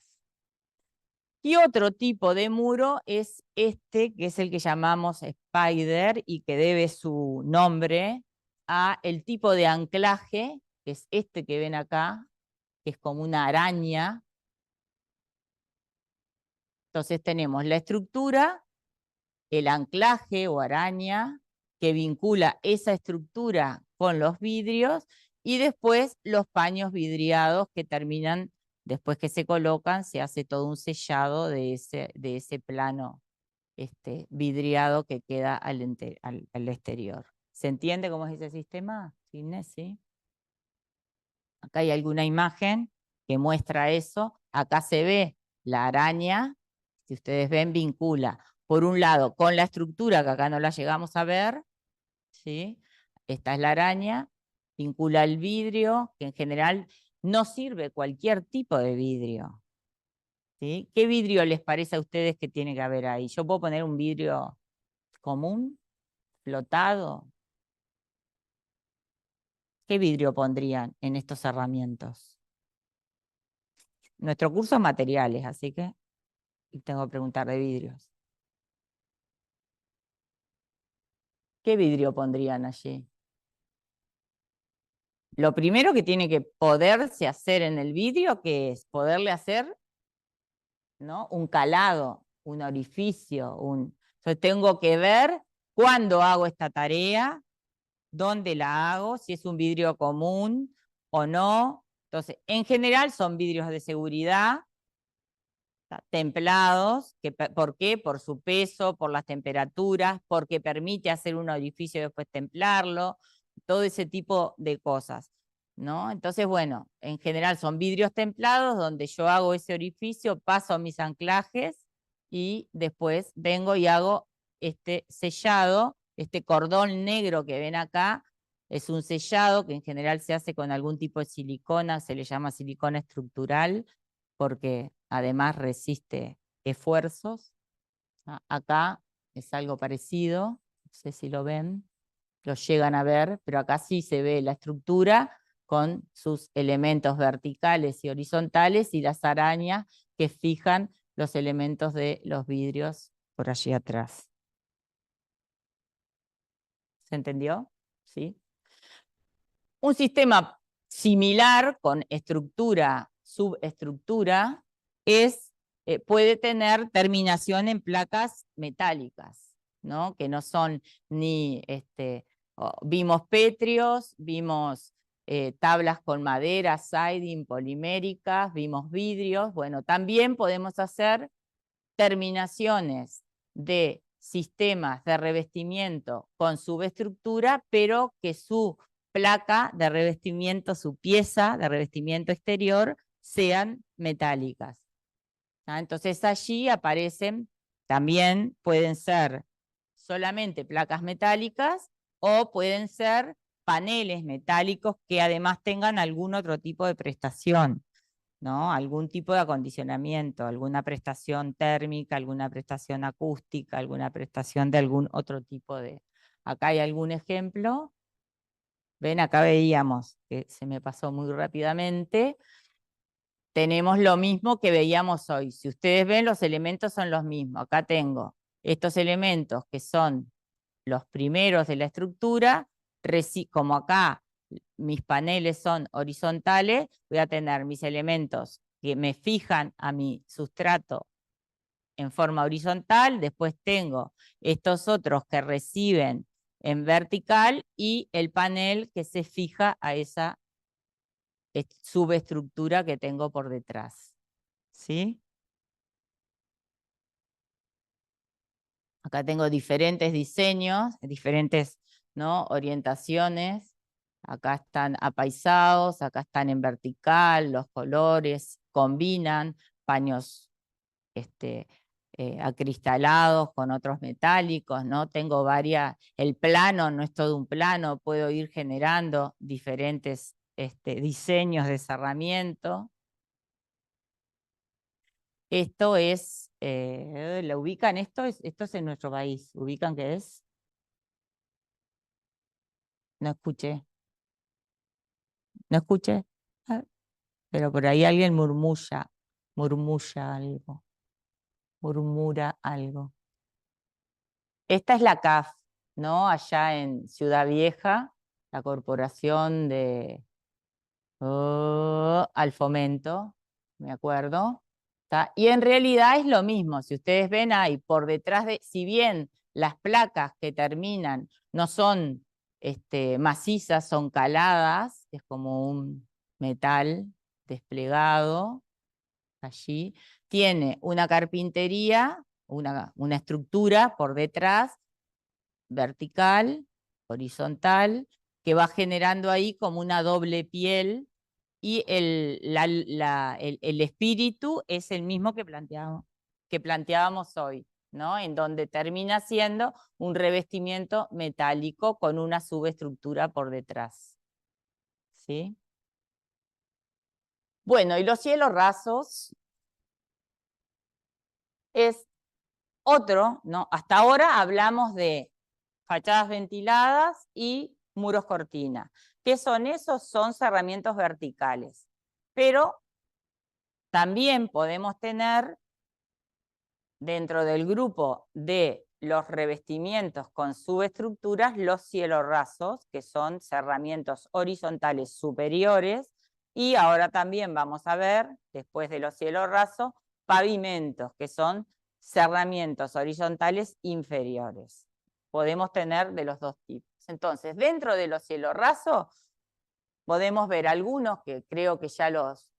A: Y otro tipo de muro es este, que es el que llamamos spider y que debe su nombre a el tipo de anclaje, que es este que ven acá, que es como una araña. Entonces tenemos la estructura, el anclaje o araña que vincula esa estructura con los vidrios y después los paños vidriados que terminan, después que se colocan, se hace todo un sellado de ese plano vidriado que queda al exterior. ¿Se entiende cómo es ese sistema, Inés? ¿Sí? Acá hay alguna imagen que muestra eso. Acá se ve la araña, si ustedes ven, vincula, por un lado, con la estructura, que acá no la llegamos a ver, ¿sí? Esta es la araña, vincula el vidrio, que en general no sirve cualquier tipo de vidrio. ¿Sí? ¿Qué vidrio les parece a ustedes que tiene que haber ahí? Yo puedo poner un vidrio común, flotado. ¿Qué vidrio pondrían en estos herramientas? Nuestro curso es materiales, así que tengo que preguntar de vidrios. ¿Qué vidrio pondrían allí? Lo primero que tiene que poderse hacer en el vidrio, que es poderle hacer, ¿no?, un calado, un orificio. Entonces tengo que ver cuándo hago esta tarea, dónde la hago, si es un vidrio común o no. Entonces, en general son vidrios de seguridad, templados, ¿por qué? Por su peso, por las temperaturas, porque permite hacer un orificio y después templarlo, todo ese tipo de cosas, ¿no? Entonces, bueno, en general son vidrios templados donde yo hago ese orificio, paso mis anclajes y después vengo y hago este sellado, este cordón negro que ven acá, es un sellado que en general se hace con algún tipo de silicona, se le llama silicona estructural, porque además resiste esfuerzos. Acá es algo parecido, no sé si lo ven, lo llegan a ver, pero acá sí se ve la estructura con sus elementos verticales y horizontales y las arañas que fijan los elementos de los vidrios por allí atrás. ¿Se entendió? ¿Sí? Un sistema similar con estructura, subestructura, puede tener terminación en placas metálicas, ¿no? Que no son ni, vimos petrios, vimos tablas con madera, siding, poliméricas, vimos vidrios. Bueno, también podemos hacer terminaciones de sistemas de revestimiento con subestructura, pero que su placa de revestimiento, su pieza de revestimiento exterior, sean metálicas. Entonces allí aparecen, también pueden ser solamente placas metálicas o pueden ser paneles metálicos que además tengan algún otro tipo de prestación, ¿no? Algún tipo de acondicionamiento, alguna prestación térmica, alguna prestación acústica, alguna prestación de algún otro tipo de... Acá hay algún ejemplo. Ven, acá veíamos, que se me pasó muy rápidamente, tenemos lo mismo que veíamos hoy. Si ustedes ven, los elementos son los mismos. Acá tengo estos elementos que son los primeros de la estructura, como acá mis paneles son horizontales, voy a tener mis elementos que me fijan a mi sustrato en forma horizontal, después tengo estos otros que reciben en vertical y el panel que se fija a esa subestructura que tengo por detrás. ¿Sí? Acá tengo diferentes diseños, diferentes, ¿no?, orientaciones. Acá están apaisados, acá están en vertical, los colores combinan, paños acristalados con otros metálicos, ¿no? Tengo el plano no es todo un plano, puedo ir generando diferentes diseños de cerramiento. Esto es, ¿la ubican? Esto es en nuestro país. ¿Ubican qué es? No escuché. No escuché. Ah, pero por ahí alguien murmura algo. Murmura algo. Esta es la CAF, ¿no? Allá en Ciudad Vieja, la Corporación de al Fomento, me acuerdo. ¿Tá? Y en realidad es lo mismo. Si ustedes ven ahí, por detrás si bien las placas que terminan no son macizas, son caladas, es como un metal desplegado allí, tiene una carpintería, una estructura por detrás, vertical, horizontal, que va generando ahí como una doble piel, y el espíritu es el mismo que planteábamos hoy, ¿no? En donde termina siendo un revestimiento metálico con una subestructura por detrás. ¿Sí? Bueno, y los cielos rasos es otro, ¿no? Hasta ahora hablamos de fachadas ventiladas y muros cortina. ¿Qué son esos? Son cerramientos verticales. Pero también podemos tener dentro del grupo de los revestimientos con subestructuras los cielos rasos, que son cerramientos horizontales superiores, y ahora también vamos a ver, después de los cielos rasos, pavimentos, que son cerramientos horizontales inferiores. Podemos tener de los dos tipos. Entonces, dentro de los cielos rasos, podemos ver algunos que creo que ya los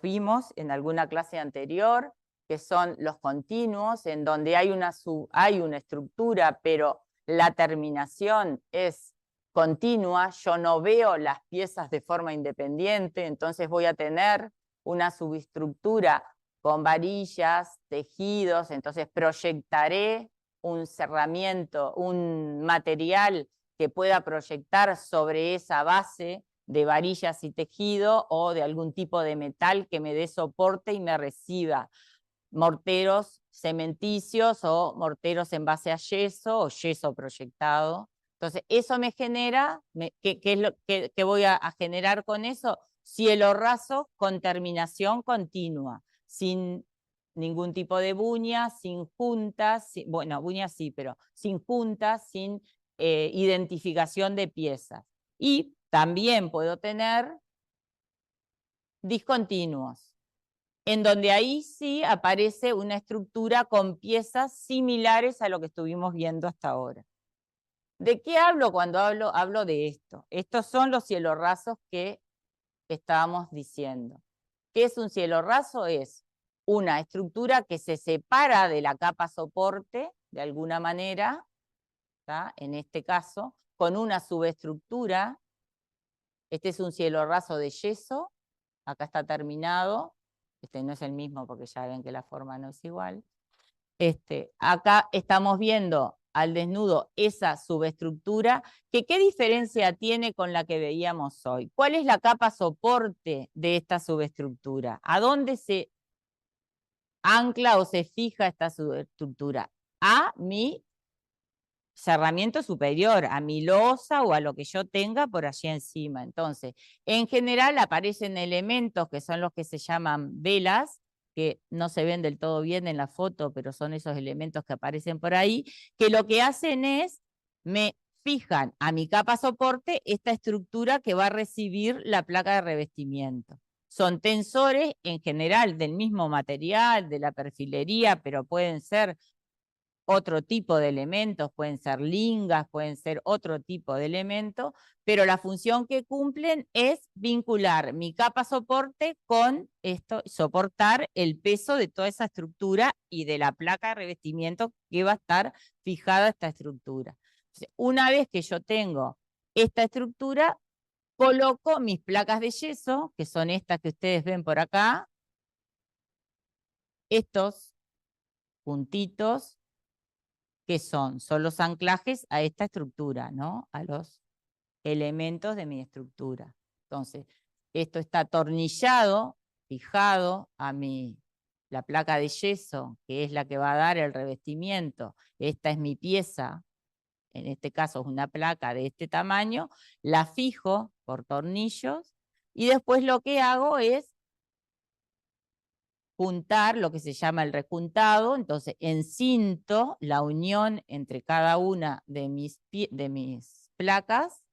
A: vimos en alguna clase anterior, que son los continuos, en donde hay una estructura, pero la terminación es continua. Yo no veo las piezas de forma independiente, entonces voy a tener una subestructura con varillas, tejidos, entonces proyectaré un cerramiento, un material que pueda proyectar sobre esa base de varillas y tejido o de algún tipo de metal que me dé soporte y me reciba morteros cementicios o morteros en base a yeso o yeso proyectado. Entonces, eso me genera, ¿qué es lo que voy a generar con eso? Cielo raso con terminación continua, sin ningún tipo de buña, sin juntas, bueno, buñas sí, pero sin juntas, sin identificación de piezas. Y también puedo tener discontinuos, en donde ahí sí aparece una estructura con piezas similares a lo que estuvimos viendo hasta ahora. ¿De qué hablo cuando hablo de esto? Estos son los cielos rasos que estábamos diciendo. ¿Qué es un cielo raso? Es una estructura que se separa de la capa soporte, de alguna manera, ¿tá? En este caso, con una subestructura. Este es un cielo raso de yeso, acá está terminado, este no es el mismo porque ya ven que la forma no es igual. Acá estamos viendo al desnudo esa subestructura, que ¿qué diferencia tiene con la que veíamos hoy? ¿Cuál es la capa soporte de esta subestructura? ¿A dónde se ancla o se fija esta subestructura? A mi cerramiento superior, a mi losa o a lo que yo tenga por allí encima. Entonces, en general aparecen elementos que son los que se llaman velas, que no se ven del todo bien en la foto, pero son esos elementos que aparecen por ahí, que lo que hacen es, me fijan a mi capa soporte esta estructura que va a recibir la placa de revestimiento. Son tensores en general del mismo material, de la perfilería, pero pueden ser otro tipo de elementos, pueden ser lingas, pueden ser otro tipo de elementos, pero la función que cumplen es vincular mi capa soporte con esto, soportar el peso de toda esa estructura y de la placa de revestimiento que va a estar fijada a esta estructura. Entonces, una vez que yo tengo esta estructura, coloco mis placas de yeso, que son estas que ustedes ven por acá, estos puntitos que son los anclajes a esta estructura, ¿no? A los elementos de mi estructura. Entonces, esto está atornillado, fijado a la placa de yeso, que es la que va a dar el revestimiento. Esta es mi pieza, en este caso es una placa de este tamaño, la fijo por tornillos y después lo que hago es juntar lo que se llama el rejuntado, entonces encinto la unión entre cada una de mis placas,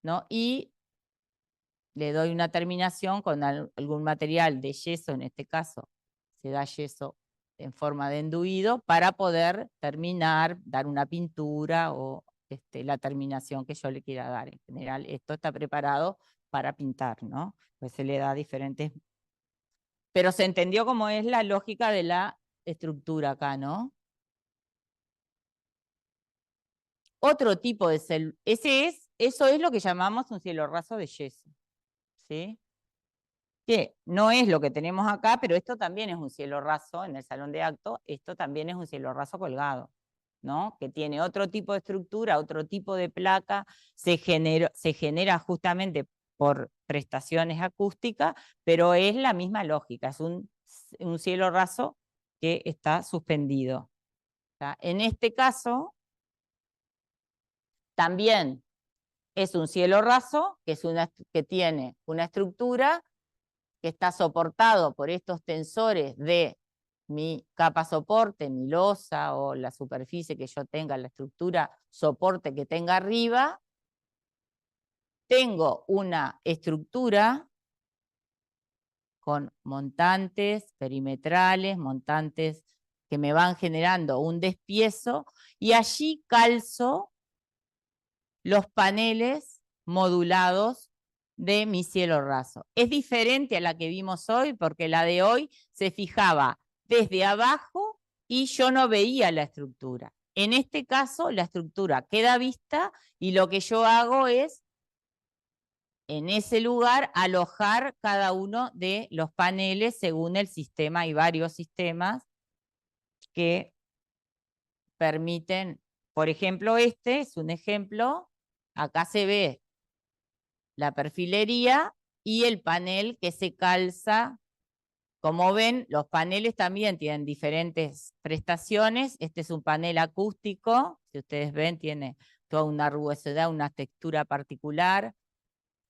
A: ¿no? Y le doy una terminación con algún material de yeso, en este caso se da yeso en forma de enduido, para poder terminar, dar una pintura o la terminación que yo le quiera dar. En general, esto está preparado para pintar, ¿no? Pues se le da diferentes. Pero se entendió cómo es la lógica de la estructura acá, ¿no? Otro tipo de eso es lo que llamamos un cielo raso de yeso, ¿sí? Que no es lo que tenemos acá, pero esto también es un cielo raso en el salón de acto, esto también es un cielo raso colgado, ¿no? Que tiene otro tipo de estructura, otro tipo de placa, se genera justamente por prestaciones acústicas, pero es la misma lógica, es un cielo raso que está suspendido. ¿Tá? En este caso, también es un cielo raso, que tiene una estructura que está soportado por estos tensores de mi capa soporte, mi losa o la superficie que yo tenga, la estructura soporte que tenga arriba. Tengo una estructura con montantes perimetrales, montantes que me van generando un despiezo, y allí calzo los paneles modulados de mi cielo raso. Es diferente a la que vimos hoy, porque la de hoy se fijaba desde abajo y yo no veía la estructura. En este caso, la estructura queda vista y lo que yo hago es, en ese lugar, alojar cada uno de los paneles según el sistema. Hay varios sistemas que permiten, por ejemplo, este es un ejemplo. Acá se ve la perfilería y el panel que se calza. Como ven, los paneles también tienen diferentes prestaciones. Este es un panel acústico, si ustedes ven, tiene toda una rugosidad, una textura particular.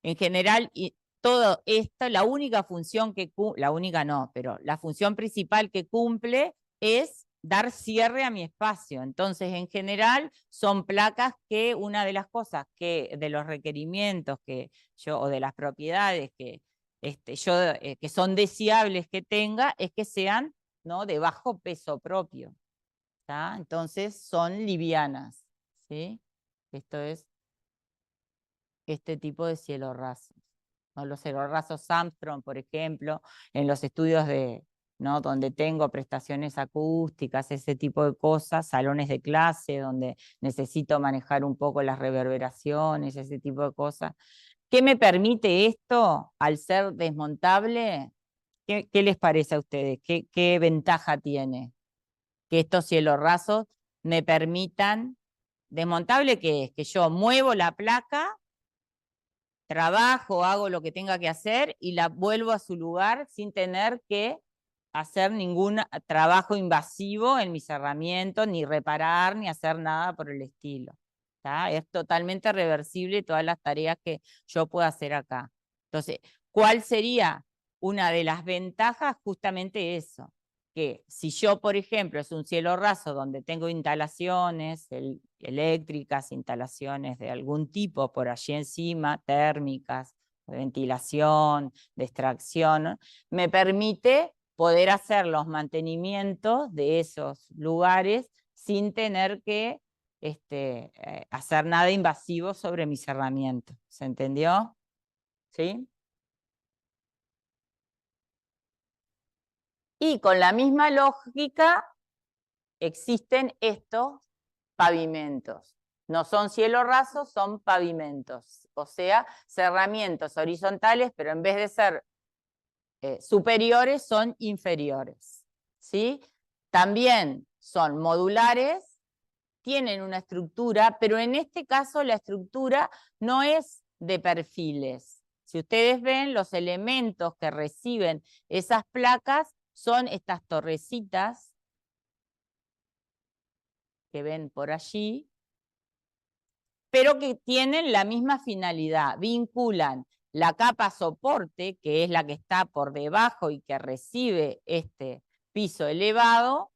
A: En general, y todo esto, la única función la única no, pero la función principal que cumple es dar cierre a mi espacio. Entonces, en general, son placas que una de las cosas de los requerimientos o de las propiedades que que son deseables que tenga, es que sean, ¿no?, de bajo peso propio. ¿Tá? Entonces, son livianas, ¿sí? Esto es este tipo de cielo rasos, ¿no? Los cielo rasos Armstrong, por ejemplo, en los estudios ¿no?, donde tengo prestaciones acústicas, ese tipo de cosas, salones de clase donde necesito manejar un poco las reverberaciones, ese tipo de cosas. ¿Qué me permite esto al ser desmontable? ¿Qué les parece a ustedes? ¿Qué ventaja tiene? Que estos cielos rasos me permitan, desmontable, ¿qué es? Que yo muevo la placa, trabajo, hago lo que tenga que hacer y la vuelvo a su lugar sin tener que hacer ningún trabajo invasivo en mis herramientas, ni reparar, ni hacer nada por el estilo. ¿Tá? Es totalmente reversible todas las tareas que yo puedo hacer acá. Entonces, ¿cuál sería una de las ventajas? Justamente eso, que si yo, por ejemplo, es un cielo raso donde tengo instalaciones eléctricas, instalaciones de algún tipo por allí encima, térmicas, de ventilación, de extracción, ¿no?, me permite poder hacer los mantenimientos de esos lugares sin tener que hacer nada invasivo sobre mi cerramiento. ¿Se entendió? ¿Sí? Y con la misma lógica existen estos pavimentos. No son cielo raso, son pavimentos. O sea, cerramientos horizontales, pero en vez de ser superiores, son inferiores. ¿Sí? También son modulares, tienen una estructura, pero en este caso la estructura no es de perfiles. Si ustedes ven, los elementos que reciben esas placas son estas torrecitas que ven por allí, pero que tienen la misma finalidad, vinculan la capa soporte, que es la que está por debajo y que recibe este piso elevado,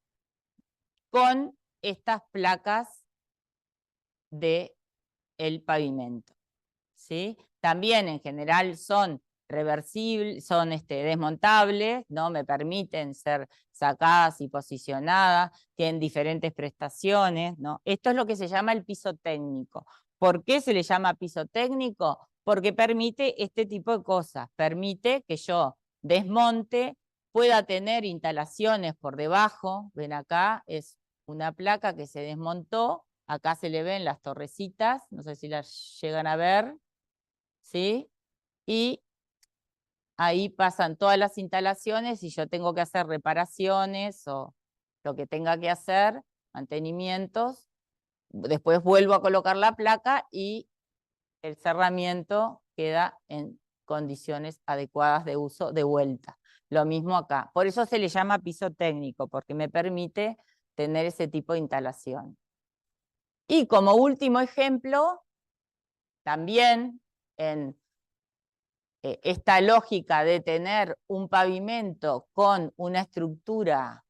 A: con estas placas del pavimento. ¿Sí? También en general son reversibles, son desmontables, ¿no? Me permiten ser sacadas y posicionadas, tienen diferentes prestaciones, ¿no? Esto es lo que se llama el piso técnico. ¿Por qué se le llama piso técnico? Porque permite este tipo de cosas, permite que yo desmonte, pueda tener instalaciones por debajo, ven acá, es una placa que se desmontó, acá se le ven las torrecitas, no sé si las llegan a ver, ¿sí? Y ahí pasan todas las instalaciones y yo tengo que hacer reparaciones o lo que tenga que hacer, mantenimientos. Después vuelvo a colocar la placa y el cerramiento queda en condiciones adecuadas de uso de vuelta. Lo mismo acá. Por eso se le llama piso técnico, porque me permite tener ese tipo de instalación. Y como último ejemplo, también en esta lógica de tener un pavimento con una estructura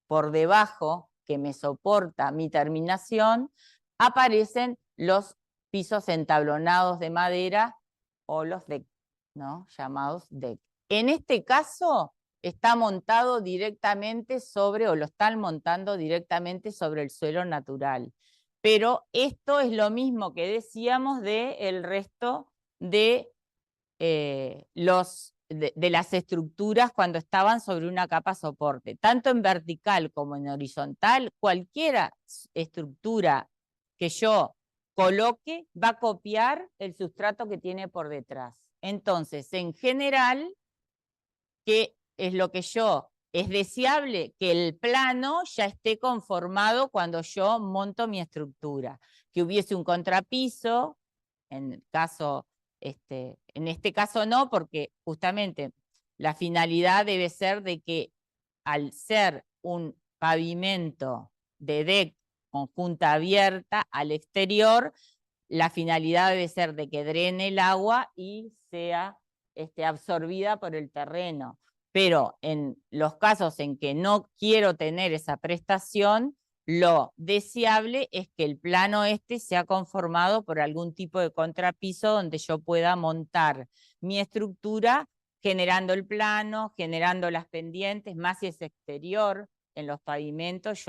A: por debajo que me soporta mi terminación, aparecen los pisos entablonados de madera o los deck, ¿no? Llamados deck. En este caso está montado directamente sobre, o lo están montando directamente sobre el suelo natural. Pero esto es lo mismo que decíamos del resto de de las estructuras cuando estaban sobre una capa soporte. Tanto en vertical como en horizontal, cualquier estructura que yo coloque va a copiar el sustrato que tiene por detrás. Entonces, en general, ¿qué es lo que es deseable? Que el plano ya esté conformado cuando yo monto mi estructura. Que hubiese un contrapiso, en este caso no, porque justamente la finalidad debe ser de que al ser un pavimento de deck conjunta abierta al exterior, la finalidad debe ser de que drene el agua y sea absorbida por el terreno. Pero en los casos en que no quiero tener esa prestación, lo deseable es que el plano sea conformado por algún tipo de contrapiso donde yo pueda montar mi estructura generando el plano, generando las pendientes, más si es exterior. En los pavimentos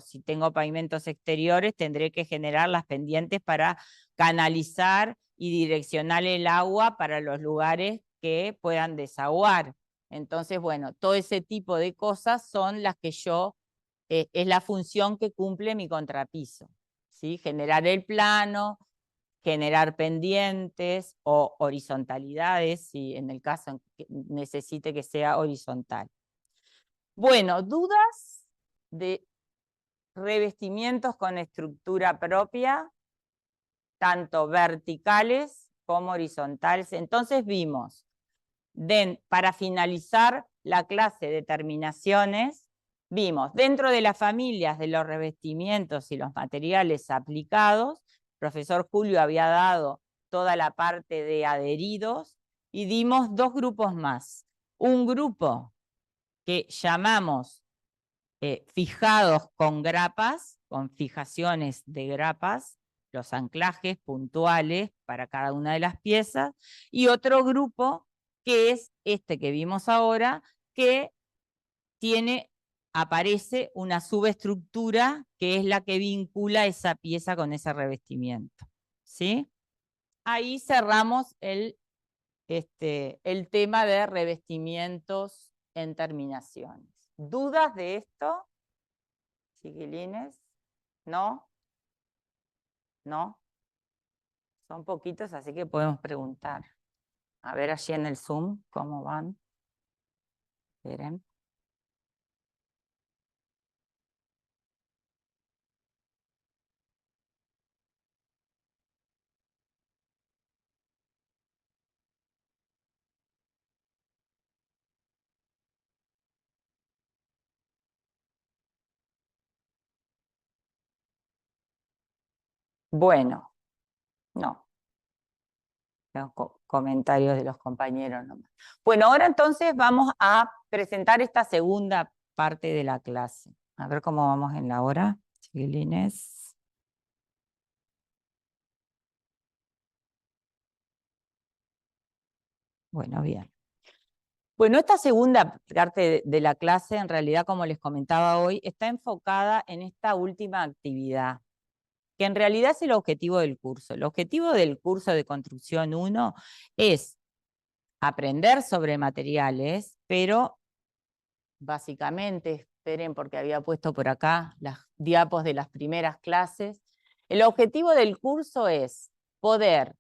A: si tengo pavimentos exteriores, tendré que generar las pendientes para canalizar y direccionar el agua para los lugares que puedan desaguar. Entonces, bueno, todo ese tipo de cosas son las que es la función que cumple mi contrapiso, ¿sí? Generar el plano, generar pendientes o horizontalidades, si en el caso en que necesite que sea horizontal. Bueno, dudas de revestimientos con estructura propia, tanto verticales como horizontales. Entonces vimos, para finalizar la clase de terminaciones, vimos dentro de las familias de los revestimientos y los materiales aplicados, el profesor Julio había dado toda la parte de adheridos y dimos dos grupos más. Un grupo que llamamos fijados con grapas, con fijaciones de grapas, los anclajes puntuales para cada una de las piezas, y otro grupo que es este que vimos ahora, que tiene aparece una subestructura que es la que vincula esa pieza con ese revestimiento. ¿Sí? Ahí cerramos el tema de revestimientos en terminaciones. ¿Dudas de esto, chiquilines? ¿No? ¿No? Son poquitos, así que podemos preguntar. A ver allí en el Zoom cómo van. Esperen. Bueno, no. Los comentarios de los compañeros nomás. Bueno, ahora entonces vamos a presentar esta segunda parte de la clase. A ver cómo vamos en la hora, chiquilines. Bueno, bien. Bueno, esta segunda parte de la clase, en realidad, como les comentaba hoy, está enfocada en esta última actividad, que en realidad es el objetivo del curso. El objetivo del curso de Construcción 1 es aprender sobre materiales, pero básicamente, esperen porque había puesto por acá las diapos de las primeras clases, el objetivo del curso es poder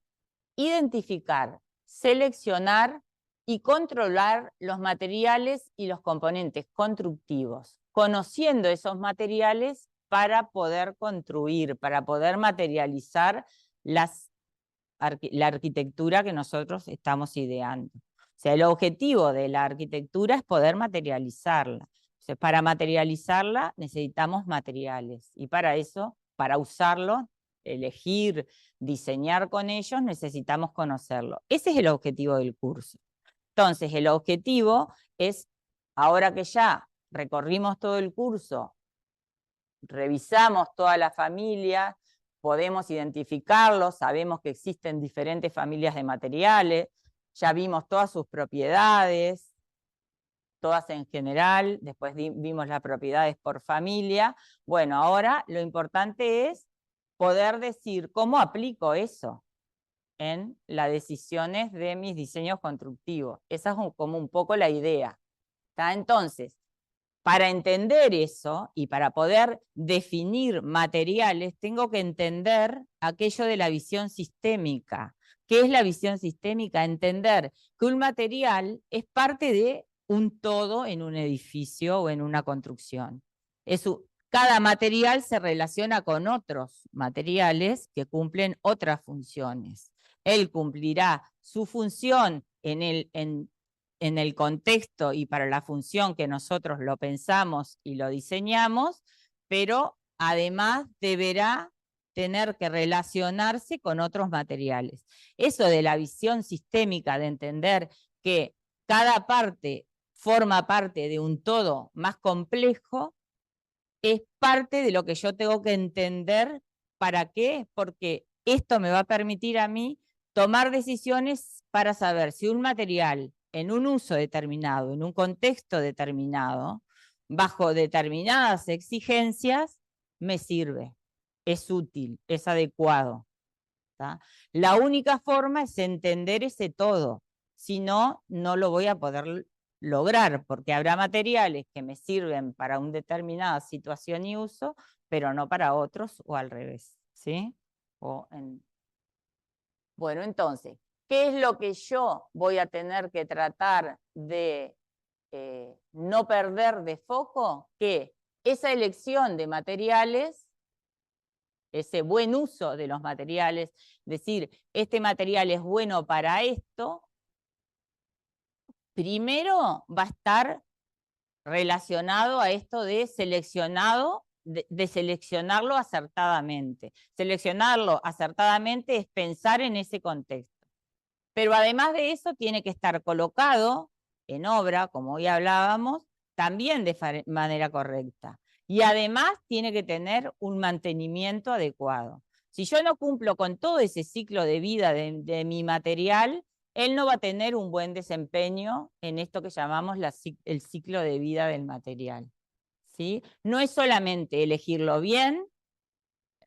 A: identificar, seleccionar y controlar los materiales y los componentes constructivos, conociendo esos materiales para poder construir, para poder materializar la arquitectura que nosotros estamos ideando. O sea, el objetivo de la arquitectura es poder materializarla. Entonces, para materializarla necesitamos materiales y para eso, para usarlo, elegir, diseñar con ellos, necesitamos conocerlo. Ese es el objetivo del curso. Entonces, el objetivo es, ahora que ya recorrimos todo el curso, revisamos toda la familia, podemos identificarlos, sabemos que existen diferentes familias de materiales, ya vimos todas sus propiedades, todas en general, después vimos las propiedades por familia. Bueno, ahora lo importante es poder decir cómo aplico eso en las decisiones de mis diseños constructivos. Esa es como un poco la idea. ¿Está? Entonces, para entender eso y para poder definir materiales, tengo que entender aquello de la visión sistémica. ¿Qué es la visión sistémica? Entender que un material es parte de un todo en un edificio o en una construcción. Cada material se relaciona con otros materiales que cumplen otras funciones. Él cumplirá su función en el contexto y para la función que nosotros lo pensamos y lo diseñamos, pero además deberá tener que relacionarse con otros materiales. Eso de la visión sistémica, de entender que cada parte forma parte de un todo más complejo, es parte de lo que yo tengo que entender. ¿Para qué? Porque esto me va a permitir a mí tomar decisiones para saber si un material en un uso determinado, en un contexto determinado, bajo determinadas exigencias, me sirve, es útil, es adecuado. ¿Tá? La única forma es entender ese todo, si no, no lo voy a poder lograr, porque habrá materiales que me sirven para una determinada situación y uso, pero no para otros o al revés. ¿Sí? Bueno, entonces, ¿qué es lo que yo voy a tener que tratar de no perder de foco? Que esa elección de materiales, ese buen uso de los materiales, decir, este material es bueno para esto, primero va a estar relacionado a esto de seleccionado, de seleccionarlo acertadamente. Seleccionarlo acertadamente es pensar en ese contexto. Pero además de eso tiene que estar colocado en obra, como hoy hablábamos, también de manera correcta. Y además tiene que tener un mantenimiento adecuado. Si yo no cumplo con todo ese ciclo de vida de mi material, él no va a tener un buen desempeño en esto que llamamos el ciclo de vida del material. ¿sí? No es solamente elegirlo bien,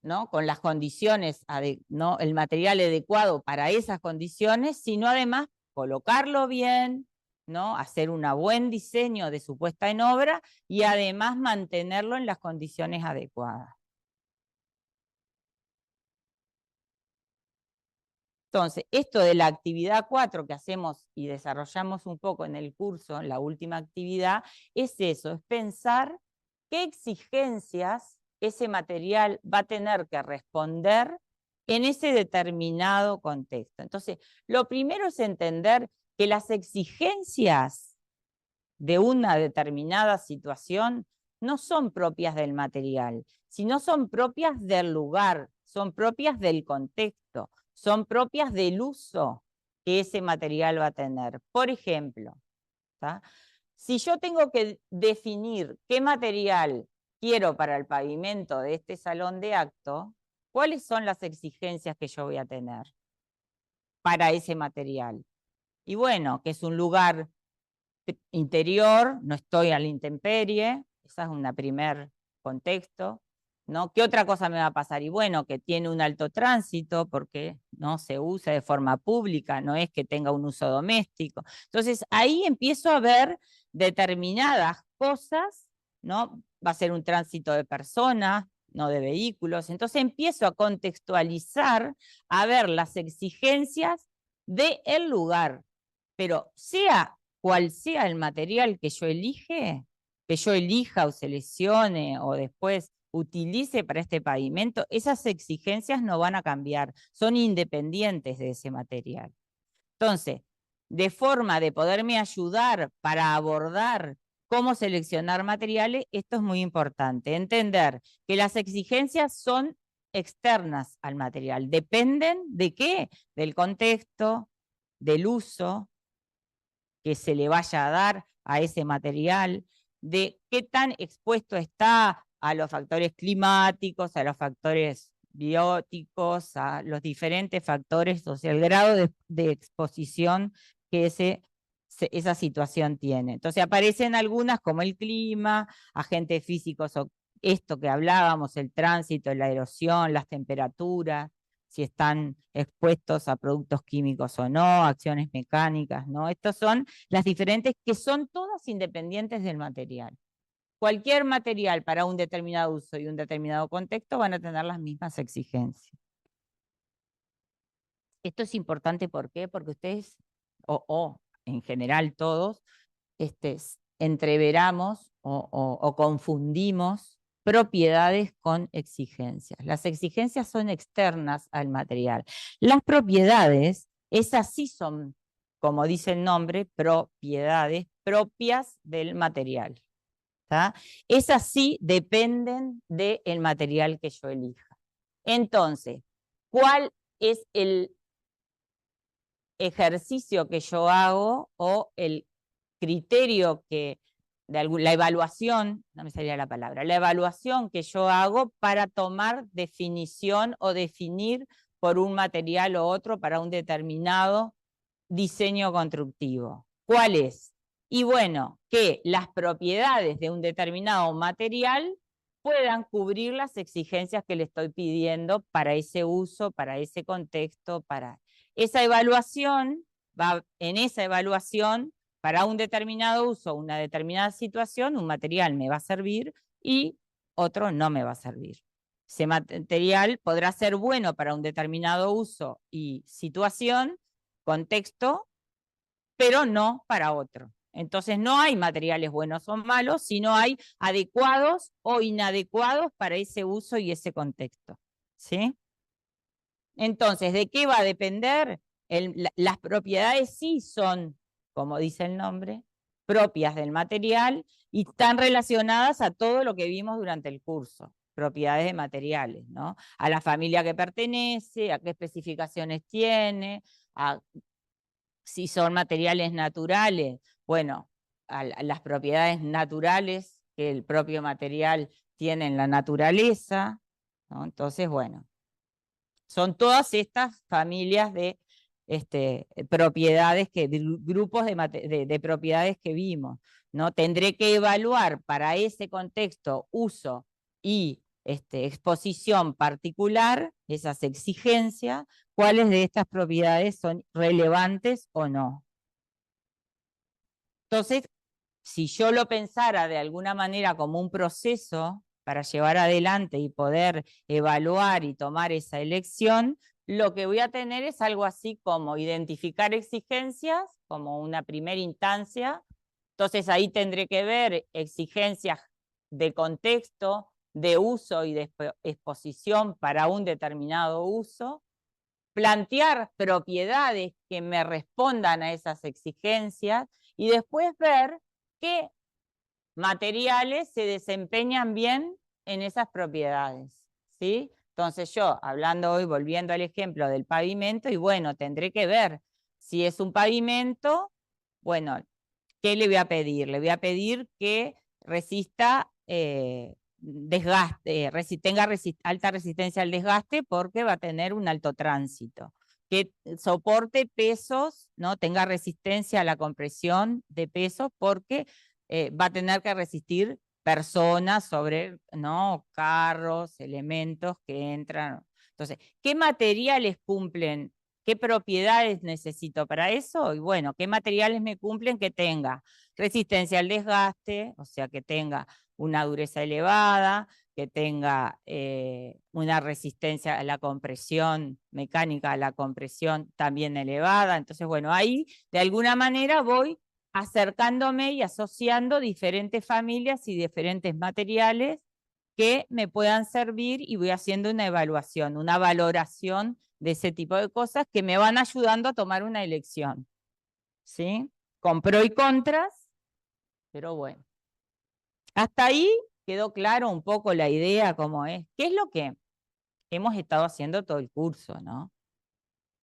A: ¿no? Con las condiciones, ¿no? El material adecuado para esas condiciones, sino además colocarlo bien, ¿no? Hacer un buen diseño de su puesta en obra y además mantenerlo en las condiciones adecuadas. Entonces, esto de la actividad 4 que hacemos y desarrollamos un poco en el curso, en la última actividad, es eso, es pensar qué exigencias ese material va a tener que responder en ese determinado contexto. Entonces, lo primero es entender que las exigencias de una determinada situación no son propias del material, sino son propias del lugar, son propias del contexto, son propias del uso que ese material va a tener. Por ejemplo, ¿tá? Si yo tengo que definir qué material quiero para el pavimento de este salón de acto, ¿cuáles son las exigencias que yo voy a tener para ese material? Y bueno, que es un lugar interior, no estoy a la intemperie, esa es un primer contexto, ¿no? ¿Qué otra cosa me va a pasar? Y bueno, que tiene un alto tránsito porque no se usa de forma pública, no es que tenga un uso doméstico. Entonces ahí empiezo a ver determinadas cosas, ¿no? Va a ser un tránsito de personas, no de vehículos. Entonces empiezo a contextualizar, a ver las exigencias del lugar, pero sea cual sea el material que yo elija o seleccione o después utilice para este pavimento, esas exigencias no van a cambiar, son independientes de ese material. Entonces, de forma de poderme ayudar para abordar cómo seleccionar materiales, esto es muy importante, entender que las exigencias son externas al material, dependen de qué, del contexto, del uso que se le vaya a dar a ese material, de qué tan expuesto está a los factores climáticos, a los factores bióticos, a los diferentes factores, o sea, el grado de exposición que esa situación tiene. Entonces aparecen algunas como el clima, agentes físicos, o esto que hablábamos, el tránsito, la erosión, las temperaturas, si están expuestos a productos químicos o no, acciones mecánicas, ¿no? Estas son las diferentes que son todas independientes del material. Cualquier material para un determinado uso y un determinado contexto van a tener las mismas exigencias. Esto es importante, ¿por qué? Porque ustedes, o en general todos, entreveramos o confundimos propiedades con exigencias. Las exigencias son externas al material. Las propiedades, esas sí son, como dice el nombre, propiedades propias del material. ¿Tá? Esas sí dependen del material que yo elija. Entonces, ¿cuál es el ejercicio que yo hago o el criterio que, la evaluación, no me salía la palabra, la evaluación que yo hago para tomar definición o definir por un material o otro para un determinado diseño constructivo? ¿Cuál es? Y bueno, que las propiedades de un determinado material puedan cubrir las exigencias que le estoy pidiendo para ese uso, para ese contexto, para esa evaluación, en esa evaluación, para un determinado uso, una determinada situación, un material me va a servir y otro no me va a servir. Ese material podrá ser bueno para un determinado uso y situación, contexto, pero no para otro. Entonces no hay materiales buenos o malos, sino hay adecuados o inadecuados para ese uso y ese contexto. ¿Sí? Entonces, ¿de qué va a depender? Las propiedades sí son, como dice el nombre, propias del material y están relacionadas a todo lo que vimos durante el curso, propiedades de materiales, ¿no? A la familia que pertenece, a qué especificaciones tiene, a si son materiales naturales, bueno, a las propiedades naturales que el propio material tiene en la naturaleza, ¿no? Entonces, bueno, son todas estas familias de propiedades, grupos de propiedades que vimos, ¿no? Tendré que evaluar para ese contexto, uso y exposición particular, esas exigencias, cuáles de estas propiedades son relevantes o no. Entonces, si yo lo pensara de alguna manera como un proceso para llevar adelante y poder evaluar y tomar esa elección, lo que voy a tener es algo así como identificar exigencias como una primera instancia. Entonces ahí tendré que ver exigencias de contexto, de uso y de exposición para un determinado uso, plantear propiedades que me respondan a esas exigencias y después ver qué materiales se desempeñan bien en esas propiedades, ¿sí? Entonces yo, hablando hoy, volviendo al ejemplo del pavimento, y bueno, tendré que ver si es un pavimento, bueno, ¿qué le voy a pedir? Le voy a pedir que resista desgaste, tenga alta resistencia al desgaste porque va a tener un alto tránsito. Que soporte pesos, ¿no? Tenga resistencia a la compresión de pesos porque va a tener que resistir personas sobre, ¿no? Carros, elementos que entran. Entonces, ¿qué materiales cumplen? ¿Qué propiedades necesito para eso? Y bueno, ¿qué materiales me cumplen que tenga resistencia al desgaste, o sea, que tenga una dureza elevada, que tenga una resistencia a la compresión mecánica, a la compresión también elevada? Entonces, bueno, ahí de alguna manera voy acercándome y asociando diferentes familias y diferentes materiales que me puedan servir y voy haciendo una evaluación, una valoración de ese tipo de cosas que me van ayudando a tomar una elección, ¿sí? Con pro y contras, pero bueno. Hasta ahí quedó claro un poco la idea, cómo es. ¿Qué es lo que hemos estado haciendo todo el curso, no?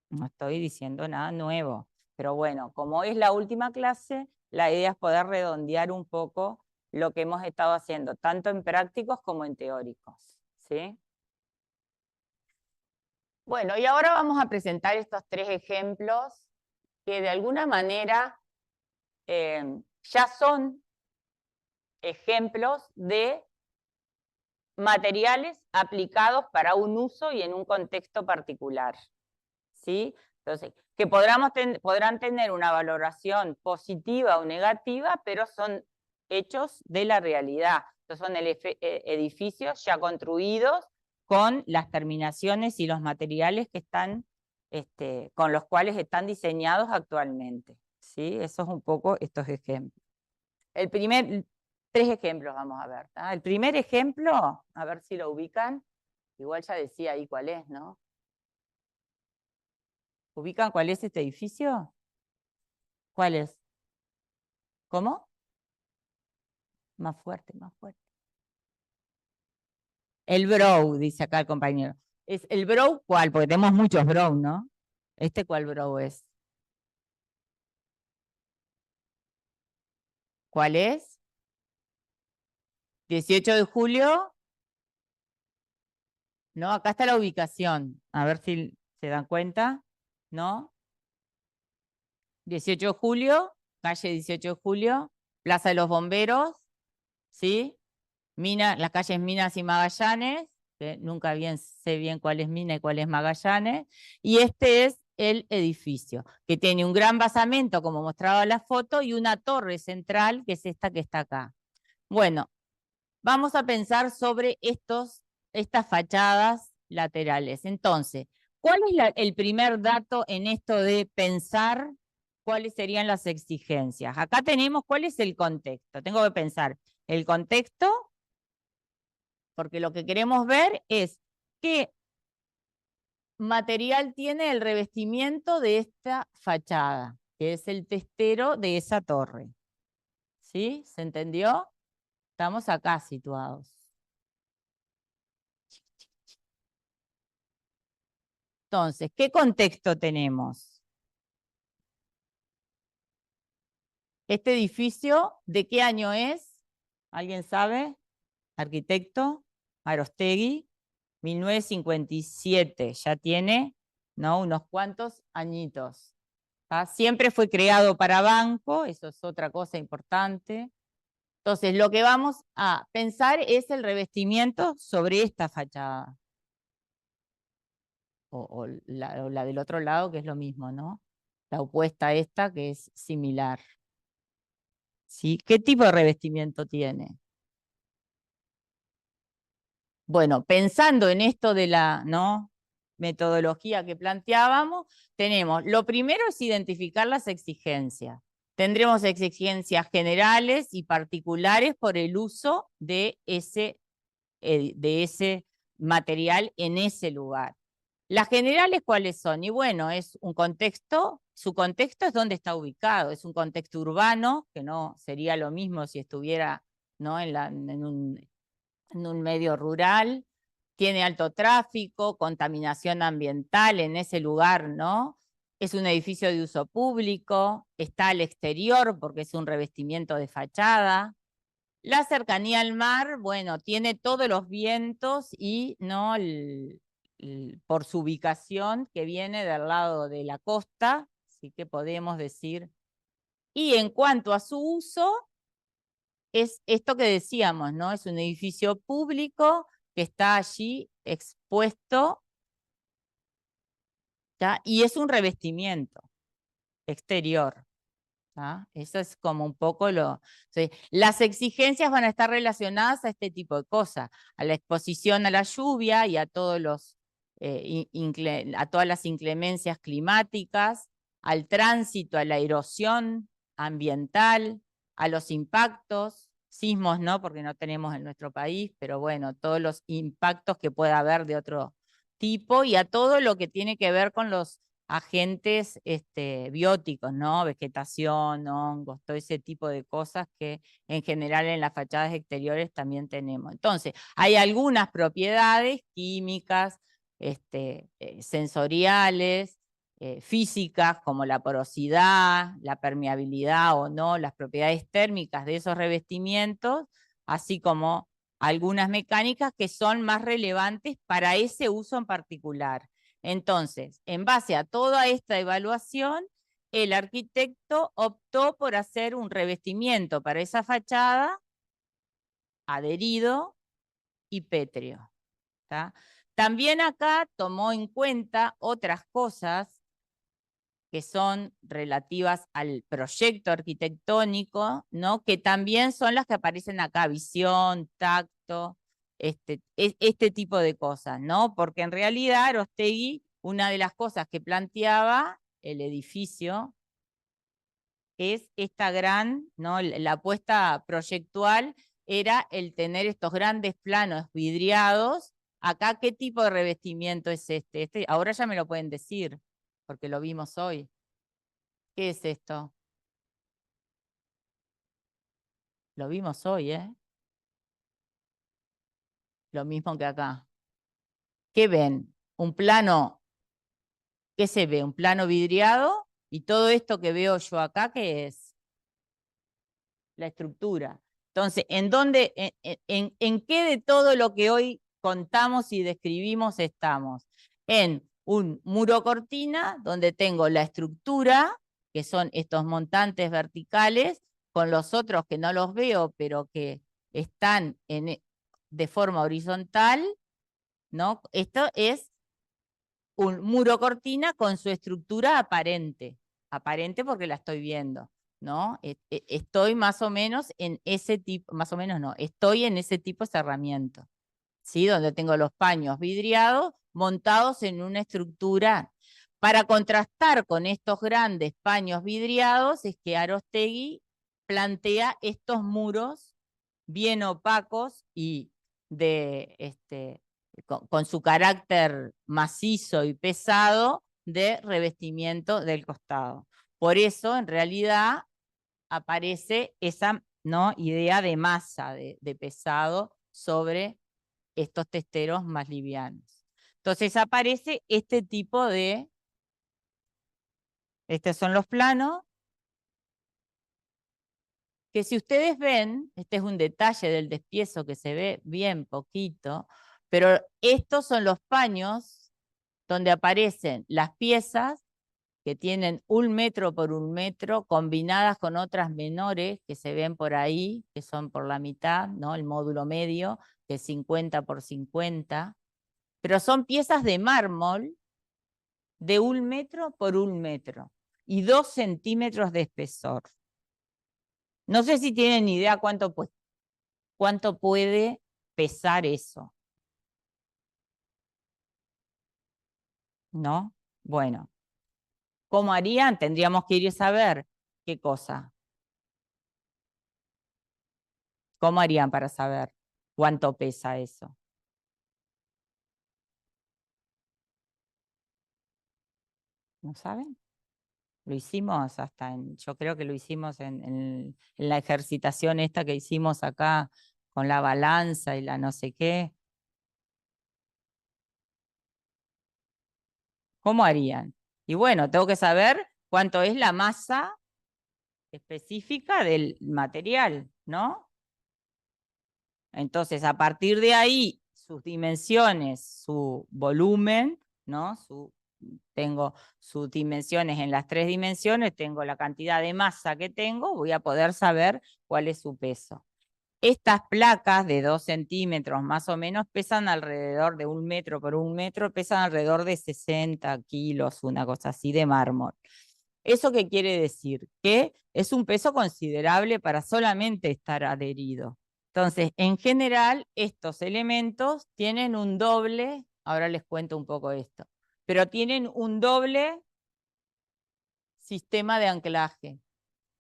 A: No estoy diciendo nada nuevo, pero bueno, como es la última clase, la idea es poder redondear un poco lo que hemos estado haciendo, tanto en prácticos como en teóricos, ¿sí? Bueno, y ahora vamos a presentar estos tres ejemplos que de alguna manera ya son ejemplos de materiales aplicados para un uso y en un contexto particular, ¿sí? Entonces, que podrán tener una valoración positiva o negativa, pero son hechos de la realidad. Estos son edificios ya construidos con las terminaciones y los materiales que están, con los cuales están diseñados actualmente, ¿sí? Eso es un poco estos ejemplos. Tres ejemplos vamos a ver, ¿tá? El primer ejemplo, a ver si lo ubican, igual ya decía ahí cuál es, ¿no? ¿Ubican cuál es este edificio? ¿Cuál es? ¿Cómo? Más fuerte, más fuerte. El Brow, dice acá el compañero. ¿Es el Brow cuál? Porque tenemos muchos Brow, ¿no? ¿Este cuál Brow es? ¿Cuál es? 18 de julio. No, acá está la ubicación. A ver si se dan cuenta. ¿No? 18 de julio, calle 18 de julio, Plaza de los Bomberos, ¿sí? Las calles Minas y Magallanes, que nunca sé bien cuál es Mina y cuál es Magallanes, y este es el edificio, que tiene un gran basamento, como mostraba la foto, y una torre central, que es esta que está acá. Bueno, vamos a pensar sobre estas fachadas laterales. Entonces, ¿cuál es el primer dato en esto de pensar cuáles serían las exigencias? Acá tenemos cuál es el contexto. Tengo que pensar el contexto, porque lo que queremos ver es qué material tiene el revestimiento de esta fachada, que es el testero de esa torre. ¿Sí? ¿Se entendió? Estamos acá situados. Entonces, ¿qué contexto tenemos? ¿Este edificio de qué año es? ¿Alguien sabe? Arquitecto, Arostegui, 1957. Ya tiene ¿no? Unos cuantos añitos. Siempre fue creado para banco, eso es otra cosa importante. Entonces, lo que vamos a pensar es el revestimiento sobre esta fachada. O la del otro lado, que es lo mismo, ¿no? La opuesta a esta, que es similar. ¿Sí? ¿Qué tipo de revestimiento tiene? Bueno, pensando en esto de la, ¿no?, metodología que planteábamos, tenemos, lo primero es identificar las exigencias. Tendremos exigencias generales y particulares por el uso de ese material en ese lugar. Las generales, ¿cuáles son? Y bueno, es un contexto, su contexto es donde está ubicado, es un contexto urbano, que no sería lo mismo si estuviera, ¿no?, en un medio rural, tiene alto tráfico, contaminación ambiental en ese lugar, ¿no? Es un edificio de uso público, está al exterior porque es un revestimiento de fachada. La cercanía al mar, bueno, tiene todos los vientos y, ¿no?, por su ubicación que viene del lado de la costa, así que podemos decir. Y en cuanto a su uso, es esto que decíamos, ¿no? Es un edificio público que está allí expuesto, ¿ya? Y es un revestimiento exterior. Eso es como un poco lo... ¿sí? Las exigencias van a estar relacionadas a este tipo de cosas, a la exposición a la lluvia y a todos los, a todas las inclemencias climáticas, al tránsito, a la erosión ambiental, a los impactos, sismos no, porque no tenemos en nuestro país, pero bueno, todos los impactos que pueda haber de otro tipo y a todo lo que tiene que ver con los agentes bióticos, ¿no? Vegetación, hongos, todo ese tipo de cosas que en general en las fachadas exteriores también tenemos. Entonces, hay algunas propiedades químicas, sensoriales, físicas, como la porosidad, la permeabilidad o no, las propiedades térmicas de esos revestimientos, así como algunas mecánicas que son más relevantes para ese uso en particular. Entonces, en base a toda esta evaluación, el arquitecto optó por hacer un revestimiento para esa fachada adherido y pétreo. ¿tá? También acá tomó en cuenta otras cosas que son relativas al proyecto arquitectónico, ¿no? Que también son las que aparecen acá, visión, tacto, este tipo de cosas, ¿no? Porque en realidad Aróstegui, una de las cosas que planteaba el edificio es esta gran, ¿no?, la apuesta proyectual era el tener estos grandes planos vidriados. Acá, ¿qué tipo de revestimiento es este? Ahora ya me lo pueden decir, porque lo vimos hoy. ¿Qué es esto? Lo vimos hoy, ¿eh? Lo mismo que acá. ¿Qué ven? Un plano, ¿qué se ve? Un plano vidriado y todo esto que veo yo acá, ¿qué es? La estructura. Entonces, ¿en qué de todo lo que hoy contamos y describimos estamos? En un muro cortina donde tengo la estructura, que son estos montantes verticales, con los otros que no los veo, pero que están de forma horizontal, ¿no? Esto es un muro cortina con su estructura aparente, aparente porque la estoy viendo, ¿no? Estoy más o menos en ese tipo, más o menos no, estoy en ese tipo de cerramiento, ¿sí? Donde tengo los paños vidriados montados en una estructura. Para contrastar con estos grandes paños vidriados es que Aróstegui plantea estos muros bien opacos y con su carácter macizo y pesado de revestimiento del costado. Por eso, en realidad, aparece esa, ¿no?, idea de masa, de pesado sobre estos testeros más livianos. Entonces aparece este tipo de, estos son los planos, que si ustedes ven, este es un detalle del despiezo que se ve bien poquito, pero estos son los paños donde aparecen las piezas que tienen 1 metro por 1 metro, combinadas con otras menores que se ven por ahí, que son por la mitad, ¿no? El módulo medio, que es 50 por 50, pero son piezas de mármol de 1 metro por 1 metro y 2 centímetros de espesor. No sé si tienen idea cuánto puede pesar eso, ¿no? Bueno, ¿cómo harían? Tendríamos que ir a saber qué cosa. ¿Cómo harían para saber cuánto pesa eso? ¿No saben? Lo hicimos yo creo que lo hicimos en la ejercitación esta que hicimos acá con la balanza y la no sé qué. ¿Cómo harían? Y bueno, tengo que saber cuánto es la masa específica del material, ¿no? Entonces, a partir de ahí, sus dimensiones, su volumen, ¿no? Tengo sus dimensiones en las 3 dimensiones, tengo la cantidad de masa que tengo, voy a poder saber cuál es su peso. Estas placas de 2 centímetros más o menos pesan alrededor de 1 metro por 1 metro, pesan alrededor de 60 kilos, una cosa así, de mármol. ¿Eso qué quiere decir? Que es un peso considerable para solamente estar adherido. Entonces, en general, estos elementos tienen un doble, ahora les cuento un poco esto, pero tienen un doble sistema de anclaje.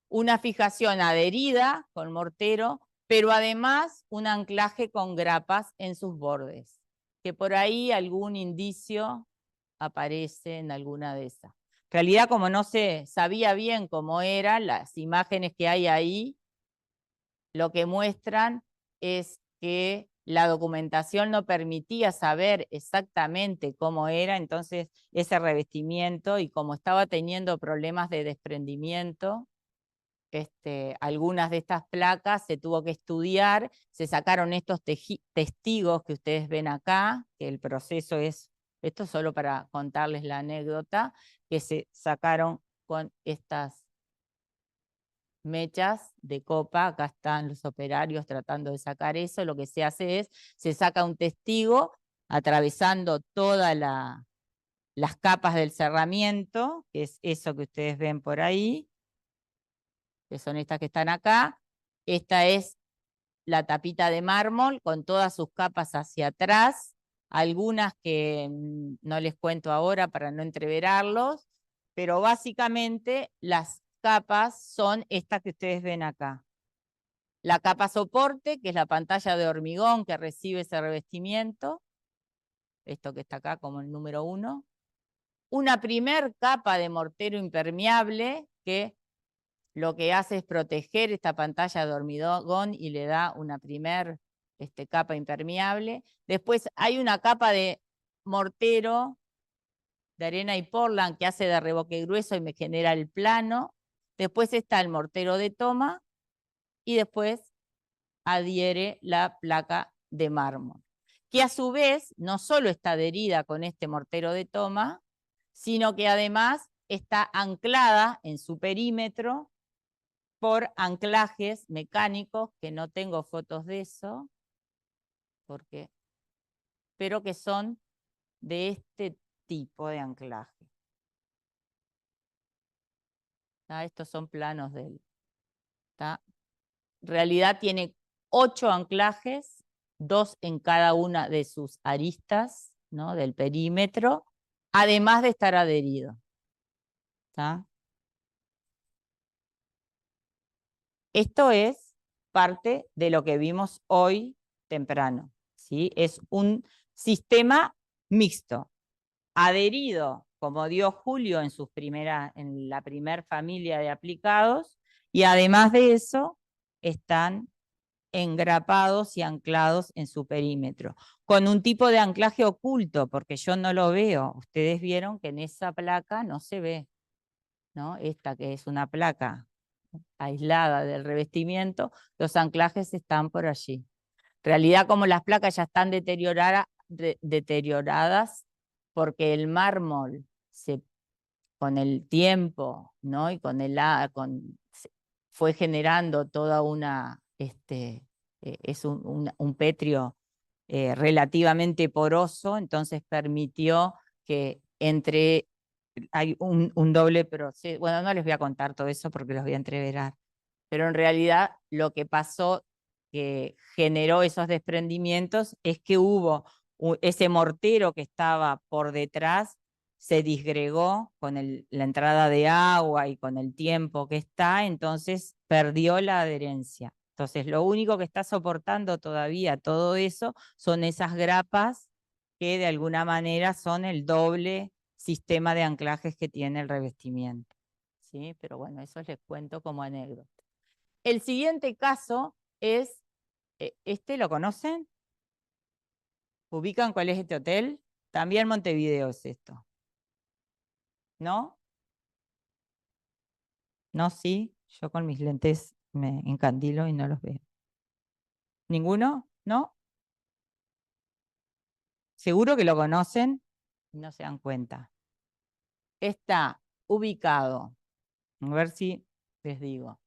A: Una fijación adherida con mortero, pero además un anclaje con grapas en sus bordes, que por ahí algún indicio aparece en alguna de esas. En realidad, como no se sabía bien cómo eran, las imágenes que hay ahí lo que muestran es que la documentación no permitía saber exactamente cómo era, entonces ese revestimiento, y como estaba teniendo problemas de desprendimiento, algunas de estas placas se tuvo que estudiar, se sacaron estos testigos que ustedes ven acá, que el proceso es, esto solo para contarles la anécdota, que se sacaron con estas mechas de copa. Acá están los operarios tratando de sacar eso. Lo que se hace es, se saca un testigo atravesando todas las capas del cerramiento, que es eso que ustedes ven por ahí, que son estas que están acá. Esta es la tapita de mármol con todas sus capas hacia atrás, algunas que no les cuento ahora para no entreverarlos, pero básicamente las capas son estas que ustedes ven acá. La capa soporte, que es la pantalla de hormigón que recibe ese revestimiento, esto que está acá como el número 1. Una primer capa de mortero impermeable que lo que hace es proteger esta pantalla de hormigón y le da una primer capa impermeable. Después hay una capa de mortero de arena y portland que hace de revoque grueso y me genera el plano. Después está el mortero de toma y después adhiere la placa de mármol, que a su vez no solo está adherida con este mortero de toma, sino que además está anclada en su perímetro por anclajes mecánicos, que no tengo fotos de eso, pero que son de este tipo de anclaje. Estos son planos de él. En realidad tiene 8 anclajes, 2 en cada una de sus aristas, ¿no?, del perímetro, además de estar adherido. ¿Está? Esto es parte de lo que vimos hoy temprano, ¿sí? Es un sistema mixto, adherido, como dio Julio en la primer familia de aplicados, y además de eso están engrapados y anclados en su perímetro, con un tipo de anclaje oculto, porque yo no lo veo. Ustedes vieron que en esa placa no se ve, ¿no? Esta que es una placa aislada del revestimiento, los anclajes están por allí. En realidad, como las placas ya están deterioradas, porque el mármol con el tiempo, ¿no? Y fue generando toda una, es un petrio relativamente poroso, entonces permitió que hay un doble proceso. Bueno, no les voy a contar todo eso porque los voy a entreverar, pero en realidad lo que pasó que generó esos desprendimientos es que hubo ese mortero que estaba por detrás, se disgregó con la entrada de agua y con el tiempo que está, entonces perdió la adherencia. Entonces lo único que está soportando todavía todo eso son esas grapas que de alguna manera son el doble sistema de anclajes que tiene el revestimiento. ¿Sí? Pero bueno, eso les cuento como anécdota. El siguiente caso es, ¿lo conocen? ¿Ubican cuál es este hotel? También Montevideo es esto. ¿No? No, sí. Yo con mis lentes me encandilo y no los veo. ¿Ninguno? ¿No? Seguro que lo conocen y no se dan cuenta. Está ubicado, a ver si les digo.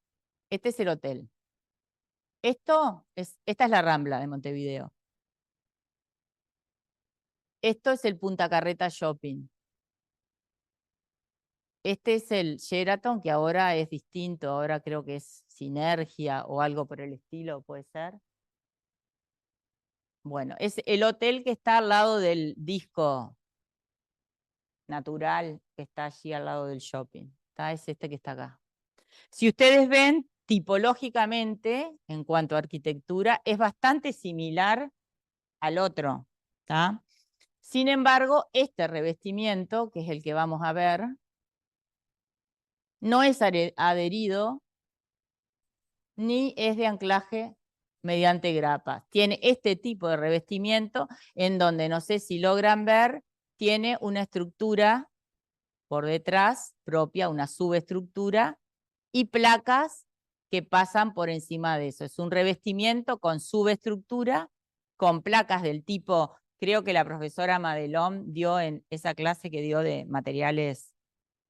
A: Este es el hotel. Esta es la Rambla de Montevideo. Esto es el Punta Carreta Shopping. Este es el Sheraton, que ahora es distinto, ahora creo que es Sinergia o algo por el estilo, puede ser. Bueno, es el hotel que está al lado del Disco Natural, que está allí al lado del shopping. Es este que está acá. Si ustedes ven, tipológicamente, en cuanto a arquitectura, es bastante similar al otro. ¿Tá? Sin embargo, este revestimiento, que es el que vamos a ver, no es adherido ni es de anclaje mediante grapas. Tiene este tipo de revestimiento en donde, no sé si logran ver, tiene una estructura por detrás propia, una subestructura, y placas que pasan por encima de eso. Es un revestimiento con subestructura, con placas del tipo, creo que la profesora Madelón dio en esa clase que dio de materiales,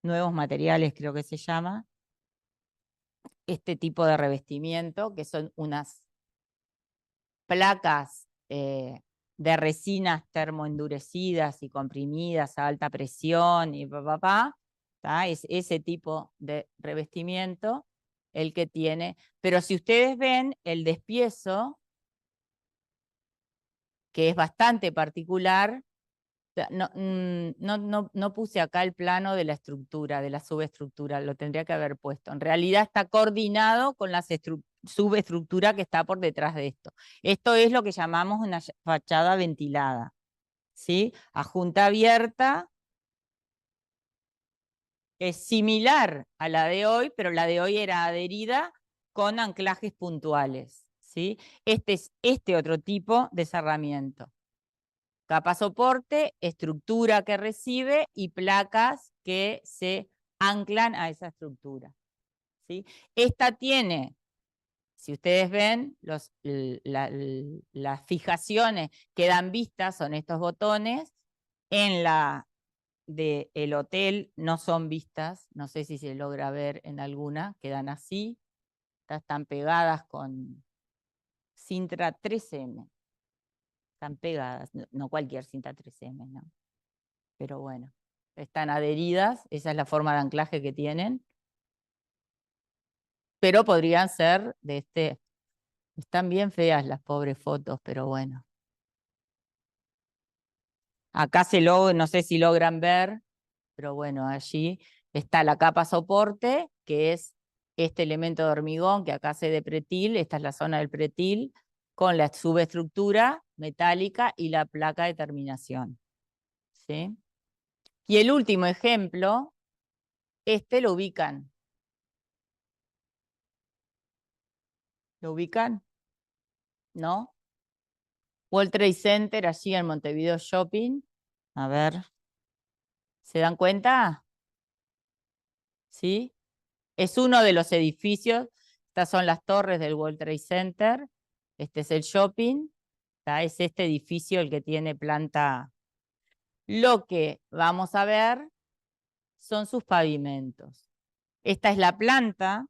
A: nuevos materiales creo que se llama, este tipo de revestimiento, que son unas placas de resinas termoendurecidas y comprimidas a alta presión y es ese tipo de revestimiento el que tiene. Pero si ustedes ven el despiezo, que es bastante particular, no puse acá el plano de la estructura, de la subestructura, lo tendría que haber puesto. En realidad está coordinado con la subestructura que está por detrás de esto. Esto es lo que llamamos una fachada ventilada, ¿sí? A junta abierta es similar a la de hoy, pero la de hoy era adherida con anclajes puntuales, ¿sí? Este es este otro tipo de cerramiento. Capa soporte, estructura que recibe y placas que se anclan a esa estructura. ¿Sí? Esta tiene, si ustedes ven, las fijaciones que dan vistas son estos botones. En la del hotel no son vistas, no sé si se logra ver en alguna, quedan así, están pegadas con Sintra 3M. Están pegadas, no cualquier cinta 3M, ¿no? Pero bueno, están adheridas, esa es la forma de anclaje que tienen, pero podrían ser de están bien feas las pobres fotos, pero bueno. Acá no sé si logran ver, pero bueno, allí está la capa soporte, que es este elemento de hormigón que acá hace de pretil, esta es la zona del pretil, con la subestructura metálica y la placa de terminación. ¿Sí? Y el último ejemplo, lo ubican. ¿Lo ubican? ¿No? World Trade Center, allí en Montevideo Shopping. A ver, ¿se dan cuenta? ¿Sí? Es uno de los edificios. Estas son las torres del World Trade Center. Este es el shopping. Es este edificio el que tiene planta Lo que vamos a ver son sus pavimentos. Esta es la planta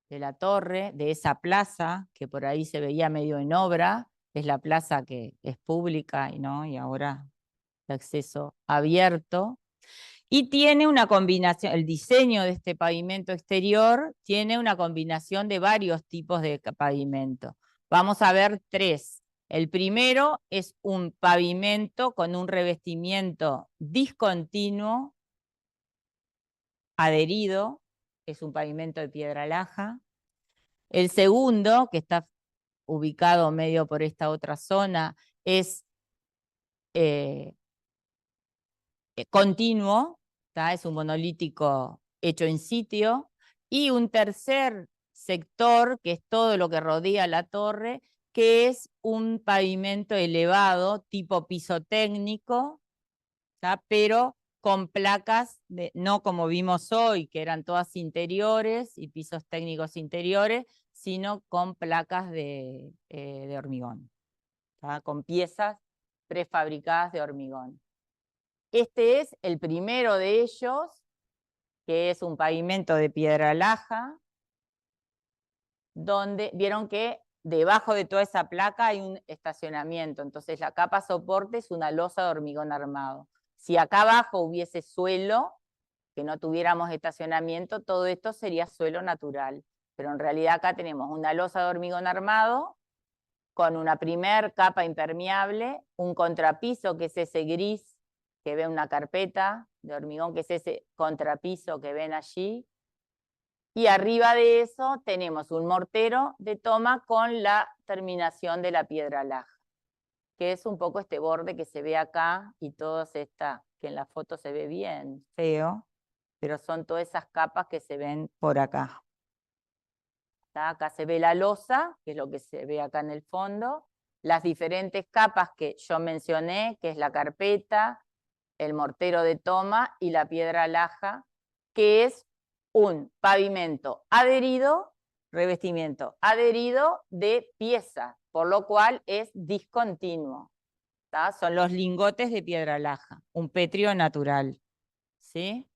A: de la torre, de esa plaza, que por ahí se veía medio en obra, es la plaza que es pública y ahora de acceso abierto. Y tiene una combinación, el diseño de este pavimento exterior tiene una combinación de varios tipos de pavimento. Vamos a ver tres. El primero es un pavimento con un revestimiento discontinuo, adherido, es un pavimento de piedra laja. El segundo, que está ubicado medio por esta otra zona, es eh, continuo, ¿tá? Es un monolítico hecho en sitio. Y un tercer sector, que es todo lo que rodea la torre, que es un pavimento elevado, tipo piso técnico, ¿tá? Pero con placas, no como vimos hoy, que eran todas interiores y pisos técnicos interiores, sino con placas de hormigón, ¿tá? Con piezas prefabricadas de hormigón. Este es el primero de ellos, que es un pavimento de piedra laja, donde vieron que debajo de toda esa placa hay un estacionamiento. Entonces la capa soporte es una losa de hormigón armado. Si acá abajo hubiese suelo, que no tuviéramos estacionamiento, todo esto sería suelo natural. Pero en realidad acá tenemos una losa de hormigón armado con una primer capa impermeable, un contrapiso que es ese gris que ve una carpeta de hormigón, que es ese contrapiso que ven allí. Y arriba de eso tenemos un mortero de toma con la terminación de la piedra laja, que es un poco este borde que se ve acá y todas estas, que en la foto se ve bien feo, pero son todas esas capas que se ven por acá. Acá se ve la losa, que es lo que se ve acá en el fondo, las diferentes capas que yo mencioné, que es la carpeta, el mortero de toma y la piedra laja, que es un pavimento adherido, revestimiento adherido de pieza, por lo cual es discontinuo. ¿Tá? Son los lingotes de piedra laja, un petrio natural. ¿Sí?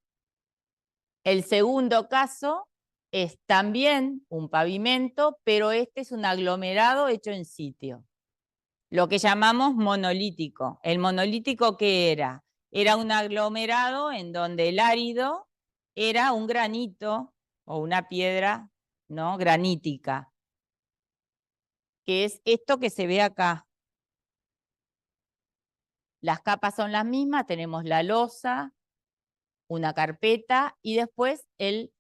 A: El segundo caso es también un pavimento, pero este es un aglomerado hecho en sitio. Lo que llamamos monolítico. ¿El monolítico qué era? Era un aglomerado en donde el árido era un granito o una piedra, ¿no? Granítica, que es esto que se ve acá. Las capas son las mismas, tenemos la losa, una carpeta y después el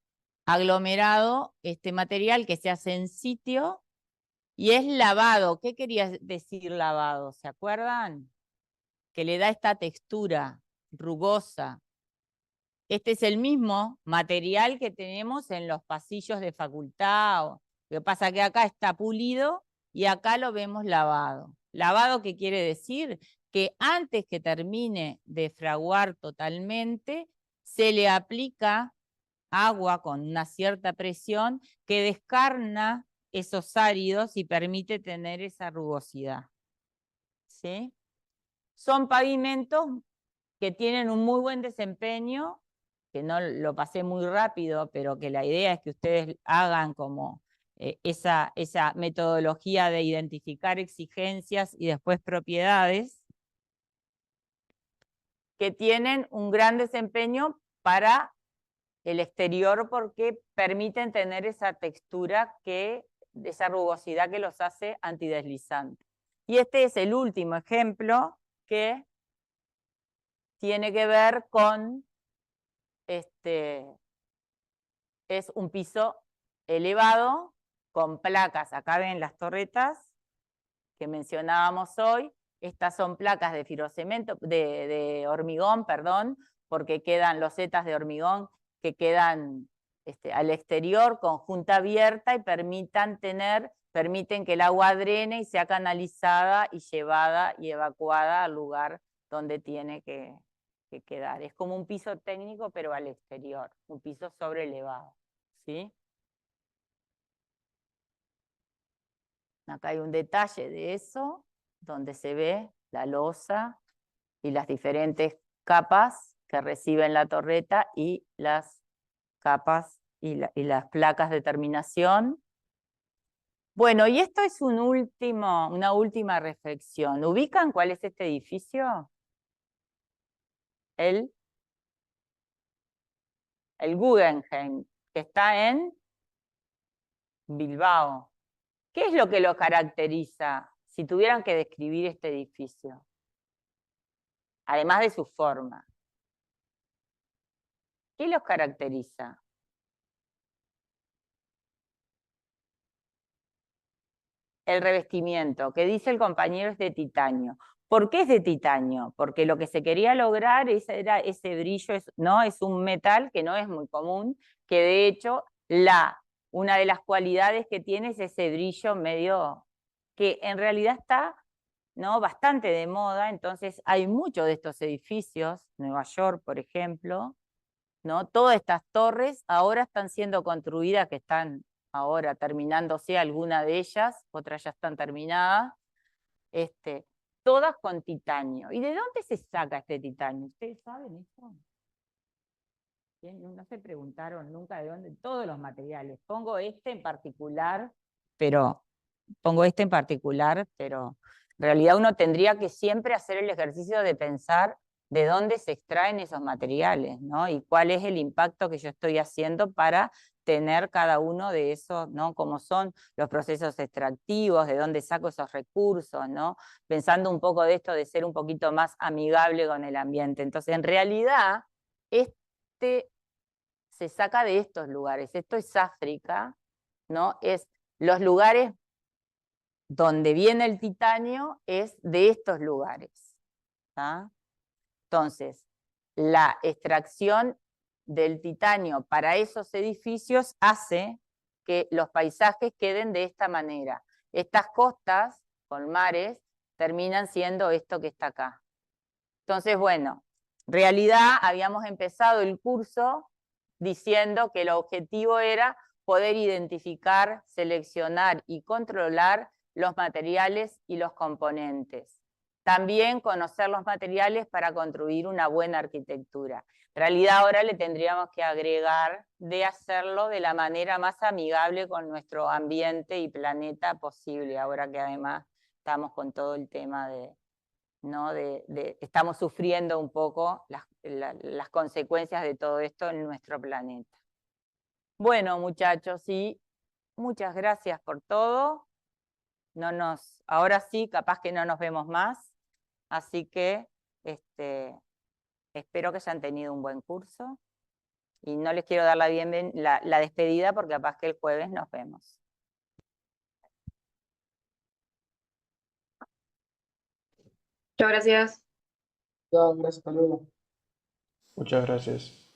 A: aglomerado, este material que se hace en sitio y es lavado. ¿Qué quería decir lavado? ¿Se acuerdan? Que le da esta textura rugosa. Este es el mismo material que tenemos en los pasillos de facultad. Lo que pasa es que acá está pulido y acá lo vemos lavado. ¿Lavado qué quiere decir? Que antes que termine de fraguar totalmente, se le aplica agua con una cierta presión que descarna esos áridos y permite tener esa rugosidad. ¿Sí? Son pavimentos que tienen un muy buen desempeño, que no lo pasé muy rápido, pero que la idea es que ustedes hagan como esa metodología de identificar exigencias y después propiedades, que tienen un gran desempeño para el exterior porque permiten tener esa textura, esa rugosidad que los hace antideslizantes. Y este es el último ejemplo que tiene que ver con, es un piso elevado con placas. Acá ven las torretas que mencionábamos hoy. Estas son placas de firocemento, de hormigón, perdón, porque quedan losetas de hormigón que quedan al exterior con junta abierta y permiten que el agua drene y sea canalizada y llevada y evacuada al lugar donde tiene que quedar. Es como un piso técnico, pero al exterior, un piso sobrelevado. ¿Sí? Acá hay un detalle de eso, donde se ve la losa y las diferentes capas que reciben la torreta y las capas y las placas de terminación. Bueno, y esto es una última reflexión. ¿Ubican cuál es este edificio? El Guggenheim, que está en Bilbao. ¿Qué es lo que lo caracteriza si tuvieran que describir este edificio? Además de su forma. ¿Qué los caracteriza? El revestimiento, que dice el compañero es de titanio. ¿Por qué es de titanio? Porque lo que se quería lograr era ese brillo, ¿no? Es un metal que no es muy común, que de hecho una de las cualidades que tiene es ese brillo medio, que en realidad está, ¿no?, bastante de moda. Entonces hay muchos de estos edificios, Nueva York, por ejemplo, ¿no? Todas estas torres ahora están siendo construidas, que están ahora terminándose alguna de ellas, otras ya están terminadas, todas con titanio. ¿Y de dónde se saca este titanio? ¿Ustedes saben eso? No se preguntaron nunca de dónde, todos los materiales. Pongo este en particular, pero en realidad uno tendría que siempre hacer el ejercicio de pensar de dónde se extraen esos materiales, ¿no? Y cuál es el impacto que yo estoy haciendo para tener cada uno de esos, ¿no? Cómo son los procesos extractivos, de dónde saco esos recursos, ¿no? Pensando un poco de esto de ser un poquito más amigable con el ambiente. Entonces, en realidad, se saca de estos lugares. Esto es África, ¿no? Es los lugares donde viene el titanio, es de estos lugares. ¿Tá? Entonces, la extracción del titanio para esos edificios hace que los paisajes queden de esta manera. Estas costas con mares terminan siendo esto que está acá. Entonces, bueno, en realidad habíamos empezado el curso diciendo que el objetivo era poder identificar, seleccionar y controlar los materiales y los componentes. También conocer los materiales para construir una buena arquitectura. En realidad ahora le tendríamos que agregar de hacerlo de la manera más amigable con nuestro ambiente y planeta posible, ahora que además estamos con todo el tema ¿no? Estamos sufriendo un poco las consecuencias de todo esto en nuestro planeta. Bueno, muchachos, sí, muchas gracias por todo. Ahora sí, capaz que no nos vemos más, así que espero que hayan tenido un buen curso y no les quiero dar la despedida porque capaz que el jueves nos vemos.
B: Muchas gracias.
C: Ya, gracias, hasta luego.
D: Muchas gracias.